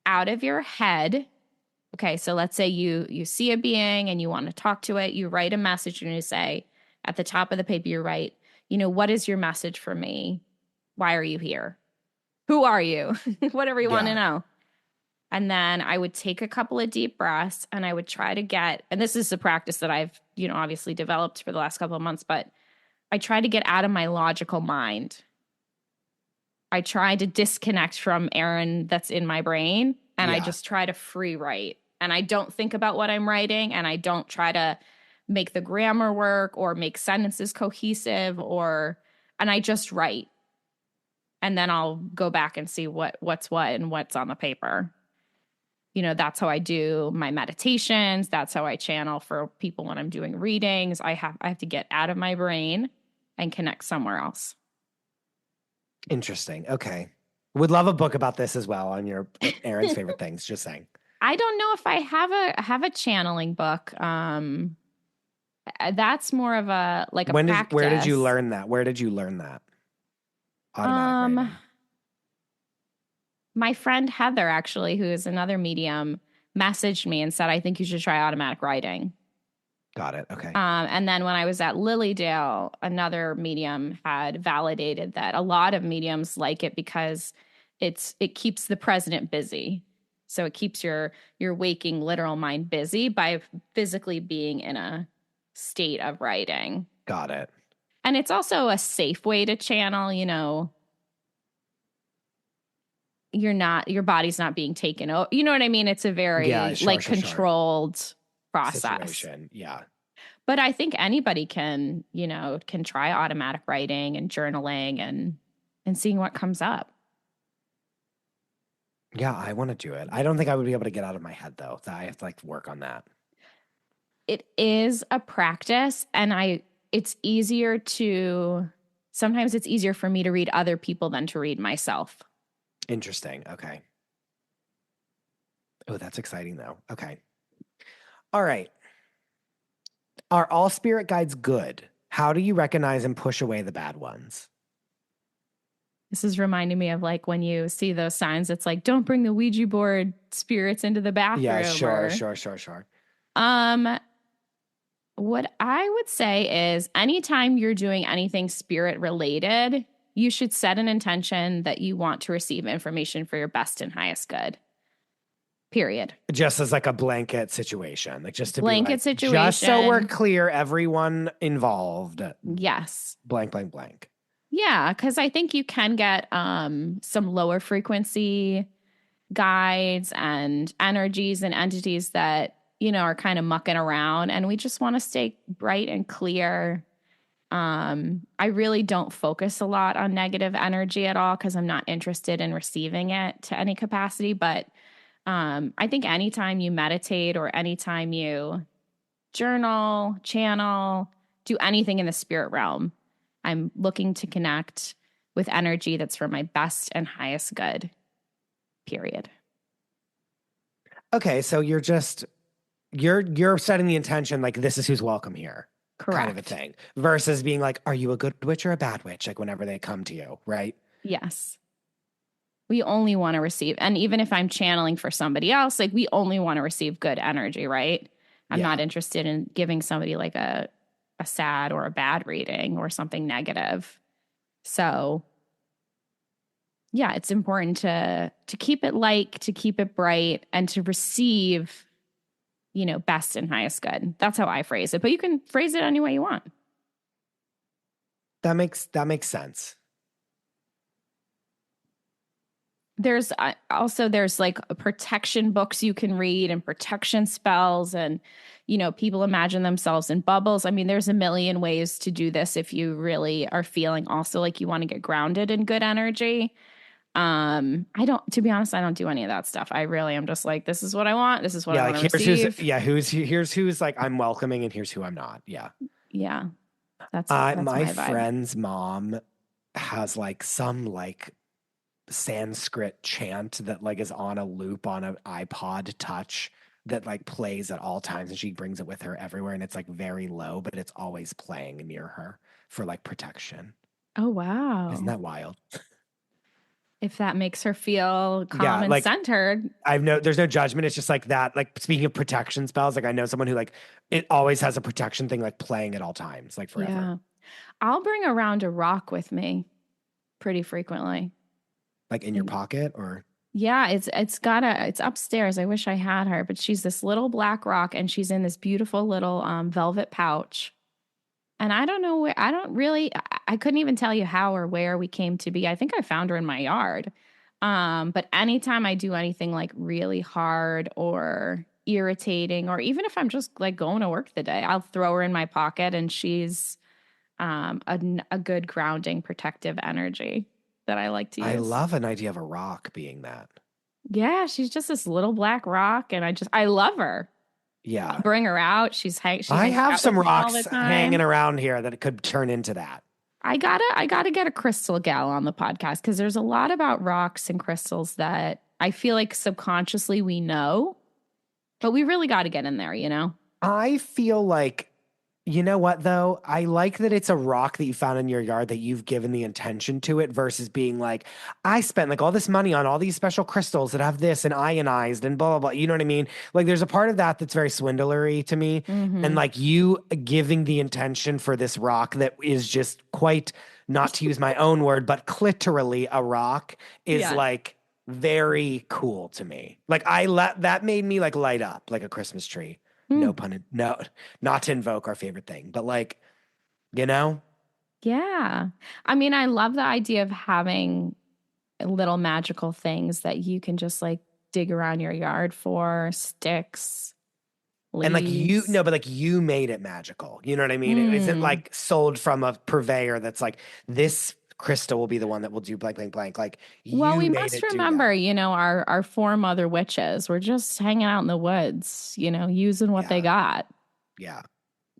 out of your head, okay, so let's say you see a being and you want to talk to it, you write a message and you say at the top of the paper, you write, what is your message for me? Why are you here? Who are you? Whatever you want to Yeah. know. And then I would take a couple of deep breaths and I would try to get, and this is a practice that I've, obviously developed for the last couple of months, but I try to get out of my logical mind. I try to disconnect from Erin that's in my brain and I Yeah. just try to free write. And I don't think about what I'm writing and I don't try to make the grammar work or make sentences cohesive and I just write. And then I'll go back and see what's what and what's on the paper. That's how I do my meditations. That's how I channel for people when I'm doing readings. I have to get out of my brain and connect somewhere else. Interesting. Okay. Would love a book about this as well on your Erin's favorite things. Just saying. I don't know if I have a channeling book. That's more of a like a practice. Where did you learn that? Where did you learn that? Automatic writing. My friend Heather, actually, who is another medium, messaged me and said, I think you should try automatic writing. Got it. Okay. And then when I was at Lilydale, another medium had validated that a lot of mediums like it because it keeps the president busy. So it keeps your waking literal mind busy by physically being in a state of writing. Got it. And it's also a safe way to channel, your body's not being taken over. You know what I mean? It's a very controlled process. Situation. Yeah. But I think anybody can try automatic writing and journaling and seeing what comes up. Yeah, I want to do it. I don't think I would be able to get out of my head though. I have to work on that. It is a practice and sometimes it's easier for me to read other people than to read myself. Interesting. Okay. Oh, that's exciting though. Okay. All right. Are all spirit guides good? How do you recognize and push away the bad ones? This is reminding me of when you see those signs, it's like, don't bring the Ouija board spirits into the bathroom. Yeah, sure. What I would say is anytime you're doing anything spirit related, you should set an intention that you want to receive information for your best and highest good. Period. Just as a blanket situation. Just to blanket situation. Just so we're clear, everyone involved. Yes. Blank, blank, blank. Yeah, because I think you can get some lower frequency guides and energies and entities that, are kind of mucking around. And we just want to stay bright and clear. I really don't focus a lot on negative energy at all because I'm not interested in receiving it to any capacity. But I think anytime you meditate or anytime you journal, channel, do anything in the spirit realm, I'm looking to connect with energy that's for my best and highest good, period. Okay, so you're setting the intention this is who's welcome here. Correct. Kind of a thing. Versus being are you a good witch or a bad witch? Whenever they come to you, right? Yes. We only want to receive, and even if I'm channeling for somebody else, we only want to receive good energy, right? I'm not interested in giving somebody a sad or a bad reading or something negative. So yeah, it's important to keep it light, to keep it bright, and to receive, best and highest good. That's how I phrase it. But you can phrase it any way you want. That makes sense. There's protection books you can read and protection spells and, people imagine themselves in bubbles. I mean, there's a million ways to do this if you really are feeling also you want to get grounded in good energy. To be honest, I don't do any of that stuff. I really am just this is what I want. This is what I want to receive. Here's who's I'm welcoming and here's who I'm not. Yeah. Yeah. That's my friend's mom has some Sanskrit chant that is on a loop on an iPod Touch that plays at all times, and she brings it with her everywhere, and it's very low, but it's always playing near her for protection. Oh wow. Isn't that wild? If that makes her feel calm Yeah, and like centered. there's no judgment. It's just like that. Like speaking of protection spells, like I know someone who like it always has a protection thing like playing at all times, like forever. Yeah. I'll bring around a rock with me pretty frequently. Like in your pocket or Yeah, it's upstairs. I wish I had her, but she's this little black rock and she's in this beautiful little velvet pouch. And I don't know where, I don't really, I couldn't even tell you how or where we came to be. I think I found her in my yard. But anytime I do anything like really hard or irritating, or even if I'm just like going to work the day, I'll throw her in my pocket and she's a good grounding protective energy that I like to I use. love an idea of a rock being that. Yeah, she's just this little black rock and I love her. I'll Yeah. bring her out. She I hangs have out with some me all the rocks hanging time. around here that could turn into that. I gotta get a crystal gal on the podcast because there's a lot about rocks and crystals that I feel like subconsciously we know, but we really got to get in there, you know? I feel like, you know what though? I like that it's a rock that you found in your yard that you've given the intention to it versus being like, I spent like all this money on all these special crystals that have this and ionized and blah, blah, blah. You know what I mean? Like there's a part of that that's very swindlery to me. And Mm-hmm. like you giving the intention for this rock that is just quite, not to use my own word, but clitorally a rock is Yeah. like very cool to me. Like that made me like light up like a Christmas tree. No Hmm. pun in, no, not to invoke our favorite thing, but like, you know, Yeah. I mean, I love the idea of having little magical things that you can just like dig around your yard for, sticks, and like you leaves. no, but like you made it magical. You know what I mean? It isn't Mm. like sold from a purveyor that's like this crystal will be the one that will do blank, blank, blank. Like Well, you we made must it do remember, that. you know, our four-mother witches were just hanging out in the woods, you know, using what they Yeah, got. yeah.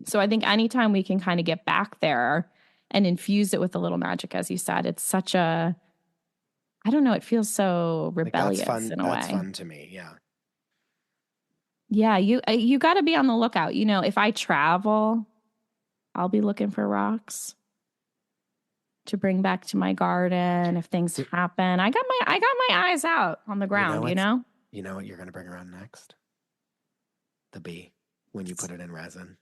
So I think anytime we can kind of get back there and infuse it with a little magic, as you said, it's such a, I don't know, it feels so Like that's rebellious fun. in a That's way. fun to me. Yeah. Yeah, you got to be on the lookout. You know, if I travel, I'll be looking for rocks to bring back to my garden if things happen. I got my eyes out on the You know ground, you what's know? you know what you're gonna bring around next? The bee when you put it in resin.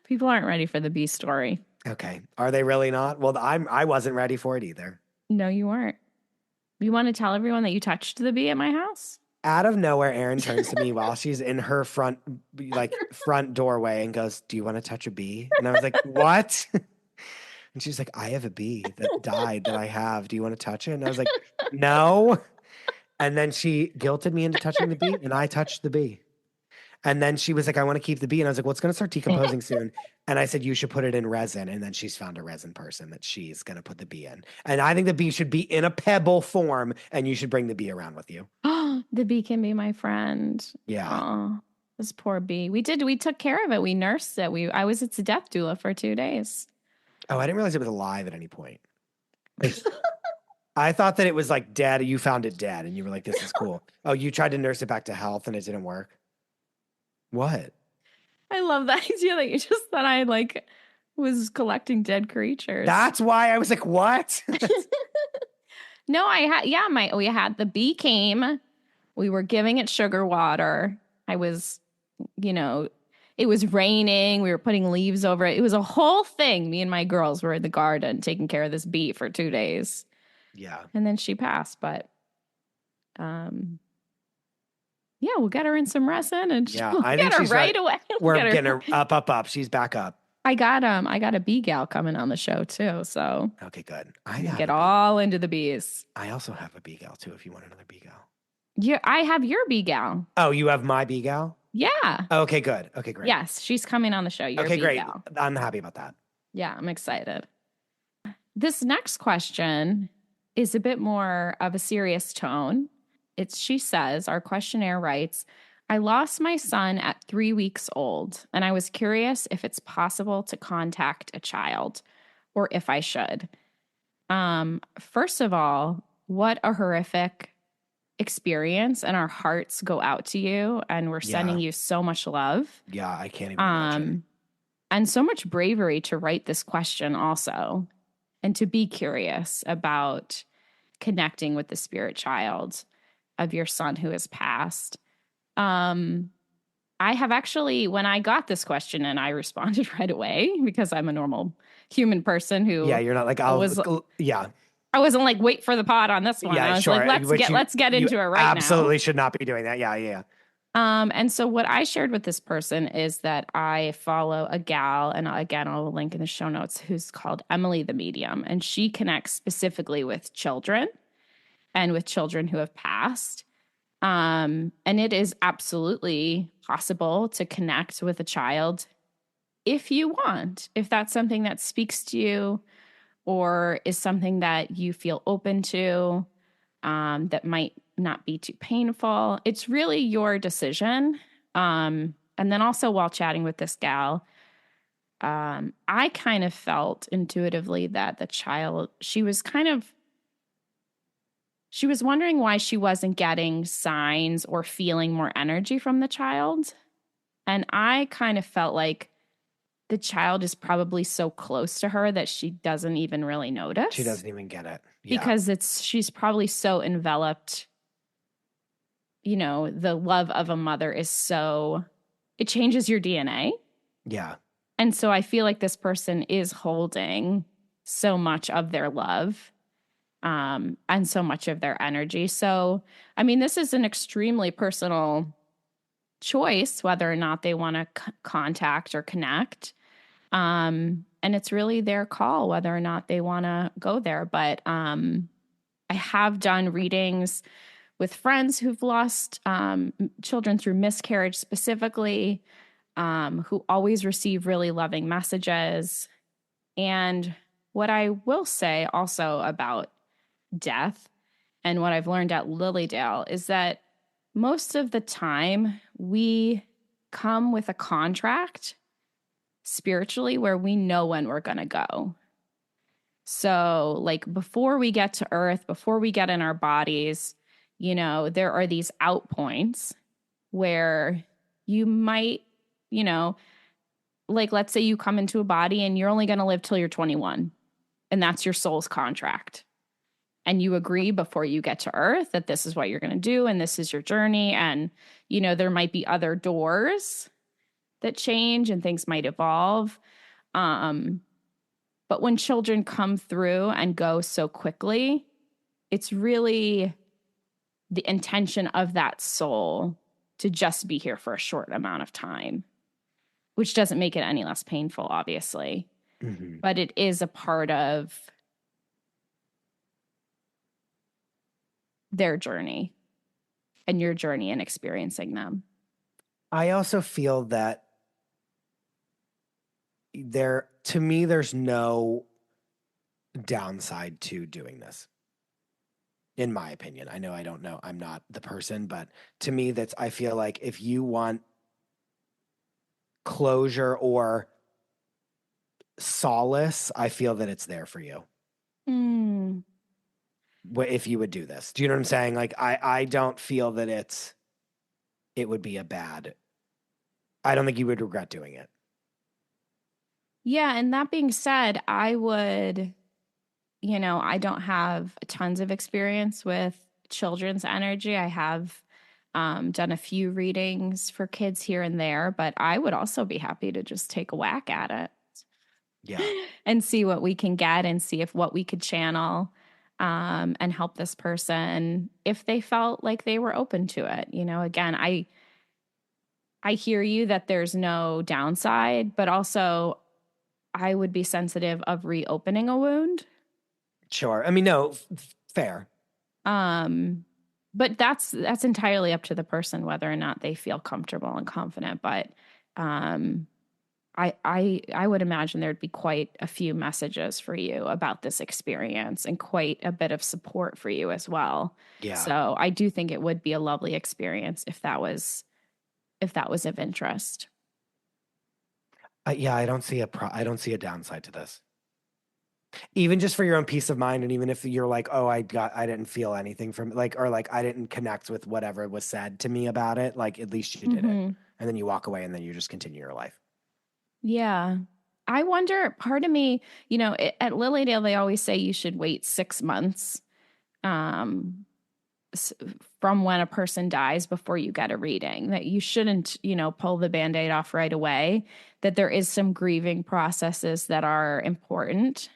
People aren't ready for the bee story. Okay. Are they really not? Well, I wasn't ready for it either. No, you weren't. You want to tell everyone that you touched the bee at my house? Out of nowhere, Erin turns to me while she's in her front doorway and goes, "Do you want to touch a bee?" And I was like, "What?" And she's like, "I have a bee that died that I have. Do you want to touch it?" And I was like, "No." And then she guilted me into touching the bee, and I touched the bee. And then she was like, "I want to keep the bee." And I was like, "Well, it's going to start decomposing soon." And I said, "You should put it in resin." And then she's found a resin person that she's going to put the bee in. And I think the bee should be in a pebble form, and you should bring the bee around with you. Oh, the bee can be my friend. Yeah. Oh, this poor bee. We took care of it. We nursed it. I was its death doula for 2 days. Oh, I didn't realize it was alive at any point. Like, I thought that it was like dead. You found it dead, and you were like, "This is cool." Oh, you tried to nurse it back to health, and it didn't work. What? I love the idea that you just thought I like was collecting dead creatures. That's why I was like, "What?" No, I had yeah, we had the bee came. We were giving it sugar water. I was, you know, it was raining. We were putting leaves over it. It was a whole thing. Me and my girls were in the garden taking care of this bee for 2 days. Yeah. And then she passed, but um yeah, we'll get her in some resin and Yeah. we'll I think get her she's ready. right away. We'll We're get getting her. her up, up, up. She's back up. I got a bee gal coming on the show too, so Okay, good. we get all into the bees. I also have a bee gal too. If you want another bee gal. Yeah, I have your bee gal. Oh, you have my bee gal. Yeah. Okay, good. Okay, great. Yes, she's coming on the show. Your Okay, bee great. gal. I'm happy about that. Yeah, I'm excited. This next question is a bit more of a serious tone. She says, our questionnaire writes, I lost my son at 3 weeks old, and I was curious if it's possible to contact a child or if I should. First of all, what a horrific experience, and our hearts go out to you, and we're sending Yeah. you so much love. Yeah, I can't even imagine. And so much bravery to write this question also and to be curious about connecting with the spirit child of your son who has passed. I have actually, when I got this question and I responded right away because I'm a normal human person Yeah, who you're not like was, yeah. I wasn't like, wait for the pod on this one. Yeah, I was like, sure. Which let's get you into it right now. absolutely should not be doing that. Yeah, yeah. And so what I shared with this person is that I follow a gal, and again, I'll link in the show notes, who's called Emily the Medium, and she connects specifically with children and with children who have passed. And it is absolutely possible to connect with a child if you want, if that's something that speaks to you or is something that you feel open to, that might not be too painful. It's really your decision. And then also while chatting with this gal, I kind of felt intuitively that the child, she was wondering why she wasn't getting signs or feeling more energy from the child. And I kind of felt like the child is probably so close to her that she doesn't even really She notice doesn't even get it. Yeah. because she's probably so enveloped. You know, the love of a mother is so, it changes your DNA. Yeah. And so I feel like this person is holding so much of their love, and so much of their energy. So, I mean, this is an extremely personal choice whether or not they want to contact or connect. And it's really their call whether or not they want to go there. But I have done readings with friends who've lost children through miscarriage specifically, who always receive really loving messages. And what I will say also about death and what I've learned at Lilydale is that most of the time we come with a contract spiritually where we know when we're going to go. So, like, before we get to earth, before we get in our bodies, you know, there are these out points where you might, you know, like, let's say you come into a body and you're only going to live till you're 21, and that's your soul's contract. And you agree before you get to earth that this is what you're going to do and this is your journey. And, you know, there might be other doors that change and things might evolve. But when children come through and go so quickly, it's really the intention of that soul to just be here for a short amount of time, which doesn't make it any less painful, obviously. Mm-hmm. But it is a part of their journey and your journey in experiencing them. I also feel that to me, there's no downside to doing this. In my opinion, I know I don't know. I'm not the person, but to me, I feel like if you want closure or solace, I feel that it's there for you. Mm. If you would do this, do you know what I'm saying? Like, I don't feel that it would be I don't think you would regret doing it. Yeah. And that being said, I would, you know, I don't have tons of experience with children's energy. I have done a few readings for kids here and there, but I would also be happy to just take a whack at it. Yeah. And see what we can get and see if what we could channel, and help this person if they felt like they were open to it. You know, again, I hear you that there's no downside, but also I would be sensitive of reopening a wound. Sure. I mean, no, fair. But that's entirely up to the person whether or not they feel comfortable and confident. But I would imagine there'd be quite a few messages for you about this experience and quite a bit of support for you as well. Yeah. So I do think it would be a lovely experience if that was of interest. Yeah, I don't see I don't see a downside to this. Even just for your own peace of mind, and even if you're like, oh, I didn't feel anything from like, or like I didn't connect with whatever was said to me about it, like at least you did it, and then you walk away, and then you just continue your life. Yeah. I wonder, part of me, you know, at Lilydale, they always say you should wait 6 months um, from when a person dies before you get a reading, that you shouldn't, pull the Band-Aid off right away, that there is some grieving processes that are important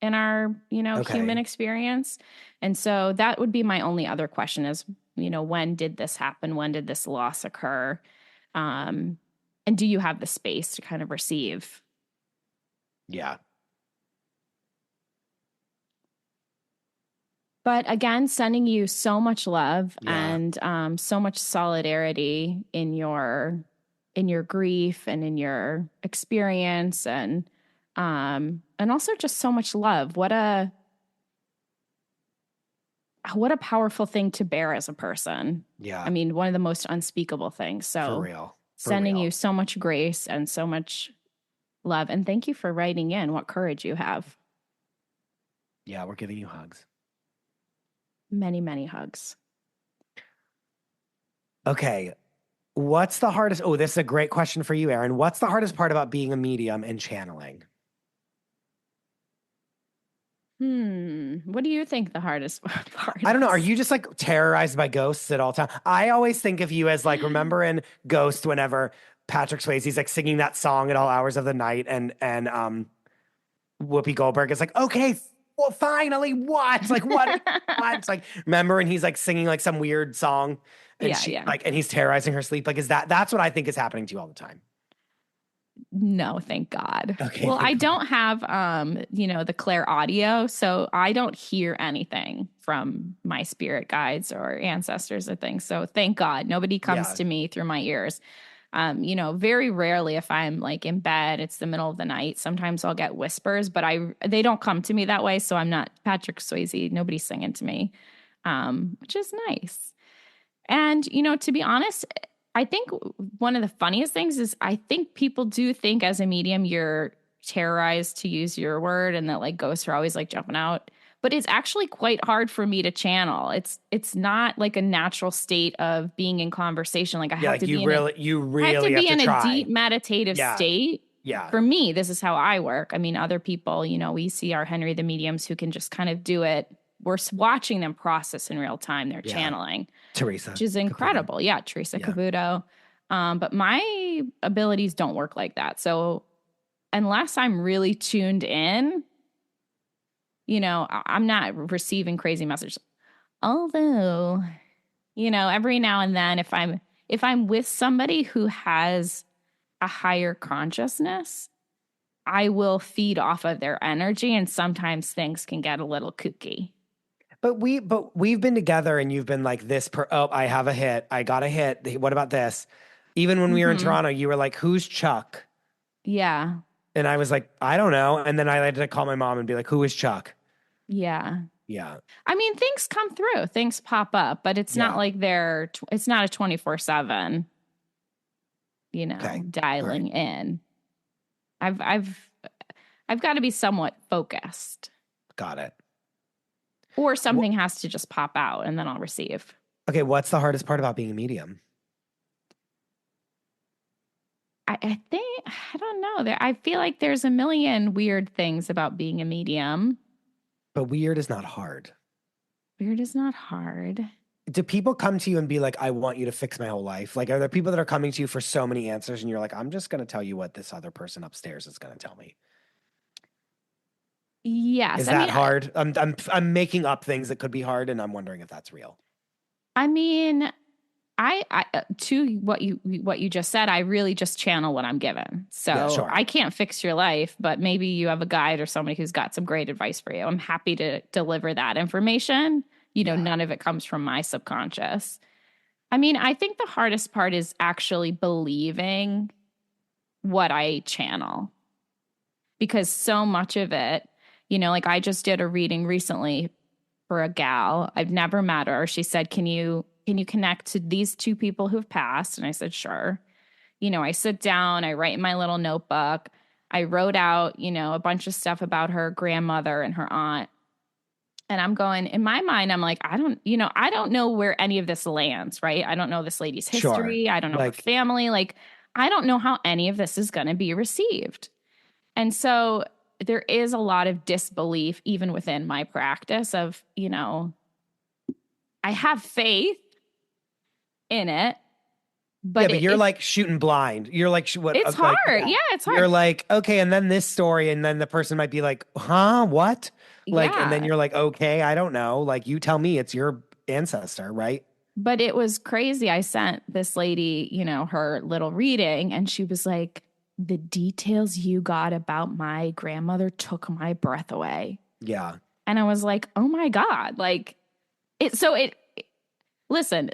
in our, human Okay. experience. And so that would be my only other question is, when did this happen? When did this loss occur? Um, and do you have the space to kind of receive? Yeah. But again, sending you so much love Yeah. and so much solidarity in your grief and in your experience, and also just so much love. What a powerful thing to bear as a person. I Yeah. mean, one of the most unspeakable things. For So real. For sending you real. so much grace and so much love. And thank you for writing in. What courage you have. Yeah, we're giving you hugs. Many, many hugs. Okay. What's the hardest? Oh, this is a great question for you, Erin. What's the hardest part about being a medium and channeling? What do you think the hardest part I don't know. Are is? you just like terrorized by ghosts at all time? I always think of you as like, remember in Ghost whenever Patrick Swayze's like singing that song at all hours of the night and Whoopi Goldberg is like, okay, well, finally, what? Like, what? What? It's like, remember, and he's like singing like some weird song, and Yeah, she yeah. like, and he's terrorizing her sleep. Like, that's what I think is happening to you all the time. No, thank God. Okay, Well, I thank God. don't have the Claire audio, so I don't hear anything from my spirit guides or ancestors or things. So thank God nobody comes Yeah, to me through my ears. Very rarely if I'm like in bed, it's the middle of the night. Sometimes I'll get whispers, but they don't come to me that way. So I'm not Patrick Swayze. Nobody's singing to me, which is nice. And, to be honest, I think one of the funniest things is I think people do think as a medium you're terrorized, to use your word, and that like ghosts are always like jumping out. But it's actually quite hard for me to channel. It's not like a natural state of being in conversation. Like yeah. Like you I have to really have be to in a try. deep meditative Yeah, state. yeah, For me, this is how I work. I mean, other people, we see our Henry the mediums who can just kind of do it. We're watching them process in real time. They're yeah. channeling, which Teresa is Caputo. incredible. Yeah, Teresa Yeah. Cavuto. But my abilities don't work like that. So unless I'm really tuned in, I'm not receiving crazy messages. Although, every now and then if I'm with somebody who has a higher consciousness, I will feed off of their energy, and sometimes things can get a little kooky. But we've been together and you've been like this oh, I have a hit. I got a hit. What about this? Even when we were in Hmm. Toronto, you were like, "Who's Chuck?" Yeah. And I was like, "I don't know." And then I had to call my mom and be like, "Who is Chuck?" Yeah. Yeah. I mean, things come through, things pop up, but it's not Yeah. like it's not a 24/7, Okay. All right. dialing in. I've I've I've got to be somewhat focused, Got it. or Wh- something has to just pop out and then I'll receive. okay, what's the hardest part about being a medium? I think I don't know. I feel like there's a million weird things about being a medium. But weird is not hard. Weird is not hard. Do people come to you and be like, "I want you to fix my whole life"? Like, are there people that are coming to you for so many answers and you're like, "I'm just going to tell you what this other person upstairs is going to tell me"? Yes. Is I that mean, hard? I'm making up things that could be hard and I'm wondering if that's real. I mean, I to what you just said, I really just channel what I'm given. Yeah, So sure. I can't fix your life, but maybe you have a guide or somebody who's got some great advice for you. I'm happy to deliver that information. Yeah. None of it comes from my subconscious. I mean, I think the hardest part is actually believing what I channel, because so much of it, like I just did a reading recently for a gal. I've never met her. She said, can you connect to these two people who've passed? And I said, sure. I sit down, I write in my little notebook. I wrote out, a bunch of stuff about her grandmother and her aunt. And I'm going, in my mind, I'm like, I don't know where any of this lands, right? I don't know this lady's Sure. history. I don't know her Like, family. Like, I don't know how any of this is going to be received. And so there is a lot of disbelief, even within my practice, of, I have faith in it. But you're like shooting blind. You're like, what? It's Like, hard. Yeah, it's hard. You're like, okay, and then this story, and then the person might be like, huh, what? Like, and then Yeah. you're like, okay, I don't know. Like, you tell me, it's your ancestor, right? But it was crazy. I sent this lady, her little reading, and she was like, the details you got about my grandmother took my breath away. Yeah. And I was like, oh my God. Like, listen,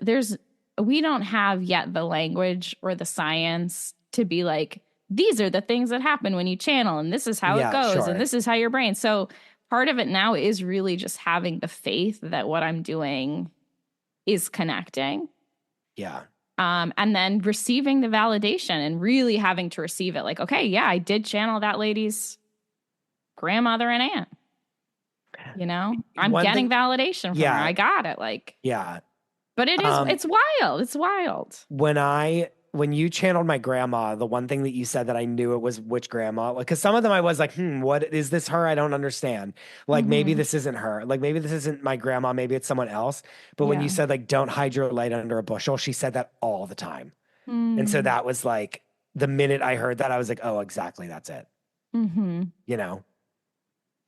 we don't have yet the language or the science to be like, these are the things that happen when you channel, and this is how it goes, sure. and this is how your brain. So part of it now is really just having the faith that what I'm doing is connecting. Yeah. And then receiving the validation and really having to receive it. Like, okay, yeah, I did channel that lady's grandmother and aunt. I'm getting validation from her. I got it. Like, yeah. But it's wild. It's wild. When you channeled my grandma, the one thing that you said that I knew it was which grandma, like, because some of them I was like, what is this her? I don't understand. Like, maybe this isn't her. Like, maybe this isn't my grandma. Maybe it's someone else. But when you said, like, don't hide your light under a bushel, she said that all the time. And so that was like, the minute I heard that, I was like, oh, exactly. That's it.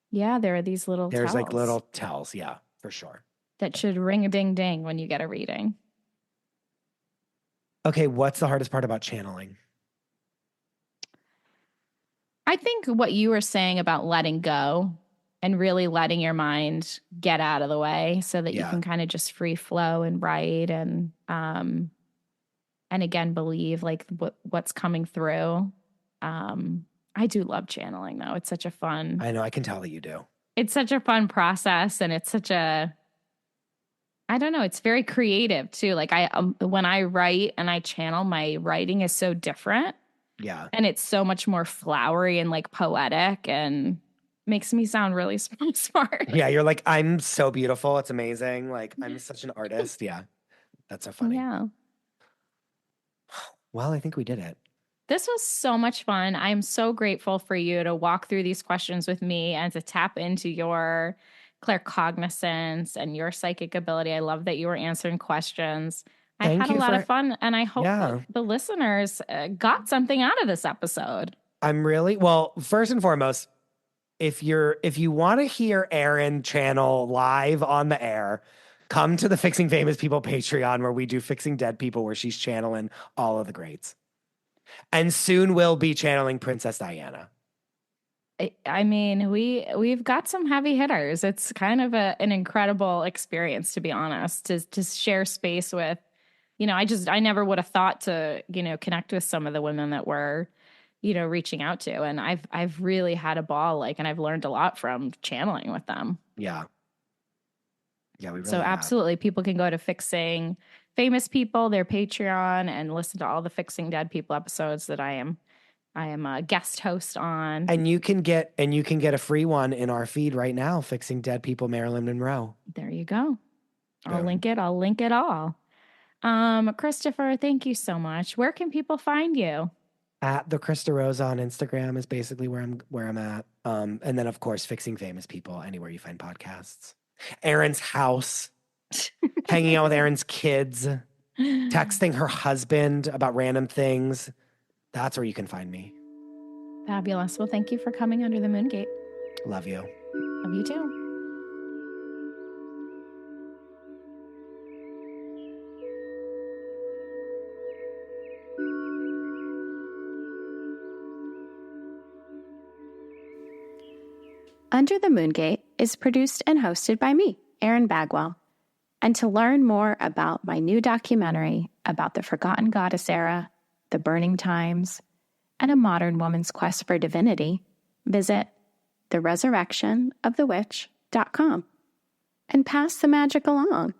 Yeah, there are these little There's tells. Like little tells. Yeah, for sure. That should ring a ding ding when you get a reading. Okay, what's the hardest part about channeling? I think what you were saying about letting go and really letting your mind get out of the way so that you can kind of just free flow and write and again believe like what's coming through. I do love channeling though. It's such a fun. I know, I can tell that you do. It's such a fun process, and it's such a, I don't know, it's very creative too. Like when I write and I channel, my writing is so different. Yeah. And it's so much more flowery and like poetic and makes me sound really smart. Yeah, you're like, I'm so beautiful. It's amazing. Like, I'm such an artist. Yeah. That's so funny. Yeah. Well, I think we did it. This was so much fun. I'm so grateful for you to walk through these questions with me and to tap into your claircognizance and your psychic ability. I love that you were answering questions. I had a lot of fun, and I hope that the listeners got something out of this episode. Well, first and foremost, if you want to hear Erin channel live on the air, come to the Fixing Famous People Patreon, where we do Fixing Dead People, where she's channeling all of the greats. And soon we'll be channeling Princess Diana. I mean, we've got some heavy hitters. It's kind of an incredible experience, to be honest, to share space with. I never would have thought to, connect with some of the women that we're, reaching out to. And I've really had a ball, and I've learned a lot from channeling with them. Yeah. Yeah, we really So absolutely, people can go to Fixing Famous People, their Patreon, and listen to all the Fixing Dead People episodes that I am a guest host on. And you can get a free one in our feed right now, Fixing Dead People, Marilyn Monroe. There you go. I'll link it all. Christopher, thank you so much. Where can people find you? At the Chris DeRosa on Instagram is basically where I'm at. And then of course, Fixing Famous People, anywhere you find podcasts. Erin's house, hanging out with Erin's kids, texting her husband about random things. That's where you can find me. Fabulous. Well, thank you for coming under the moon gate. Love you. Love you too. Under the Moongate is produced and hosted by me, Erin Bagwell. And to learn more about my new documentary about the Forgotten Goddess era, the Burning Times, and a modern woman's quest for divinity, visit theresurrectionofthewitch.com. And pass the magic along.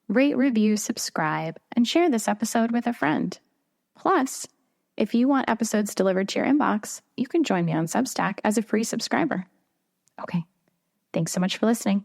Rate, review, subscribe, and share this episode with a friend. Plus, if you want episodes delivered to your inbox, you can join me on Substack as a free subscriber. Okay, thanks so much for listening.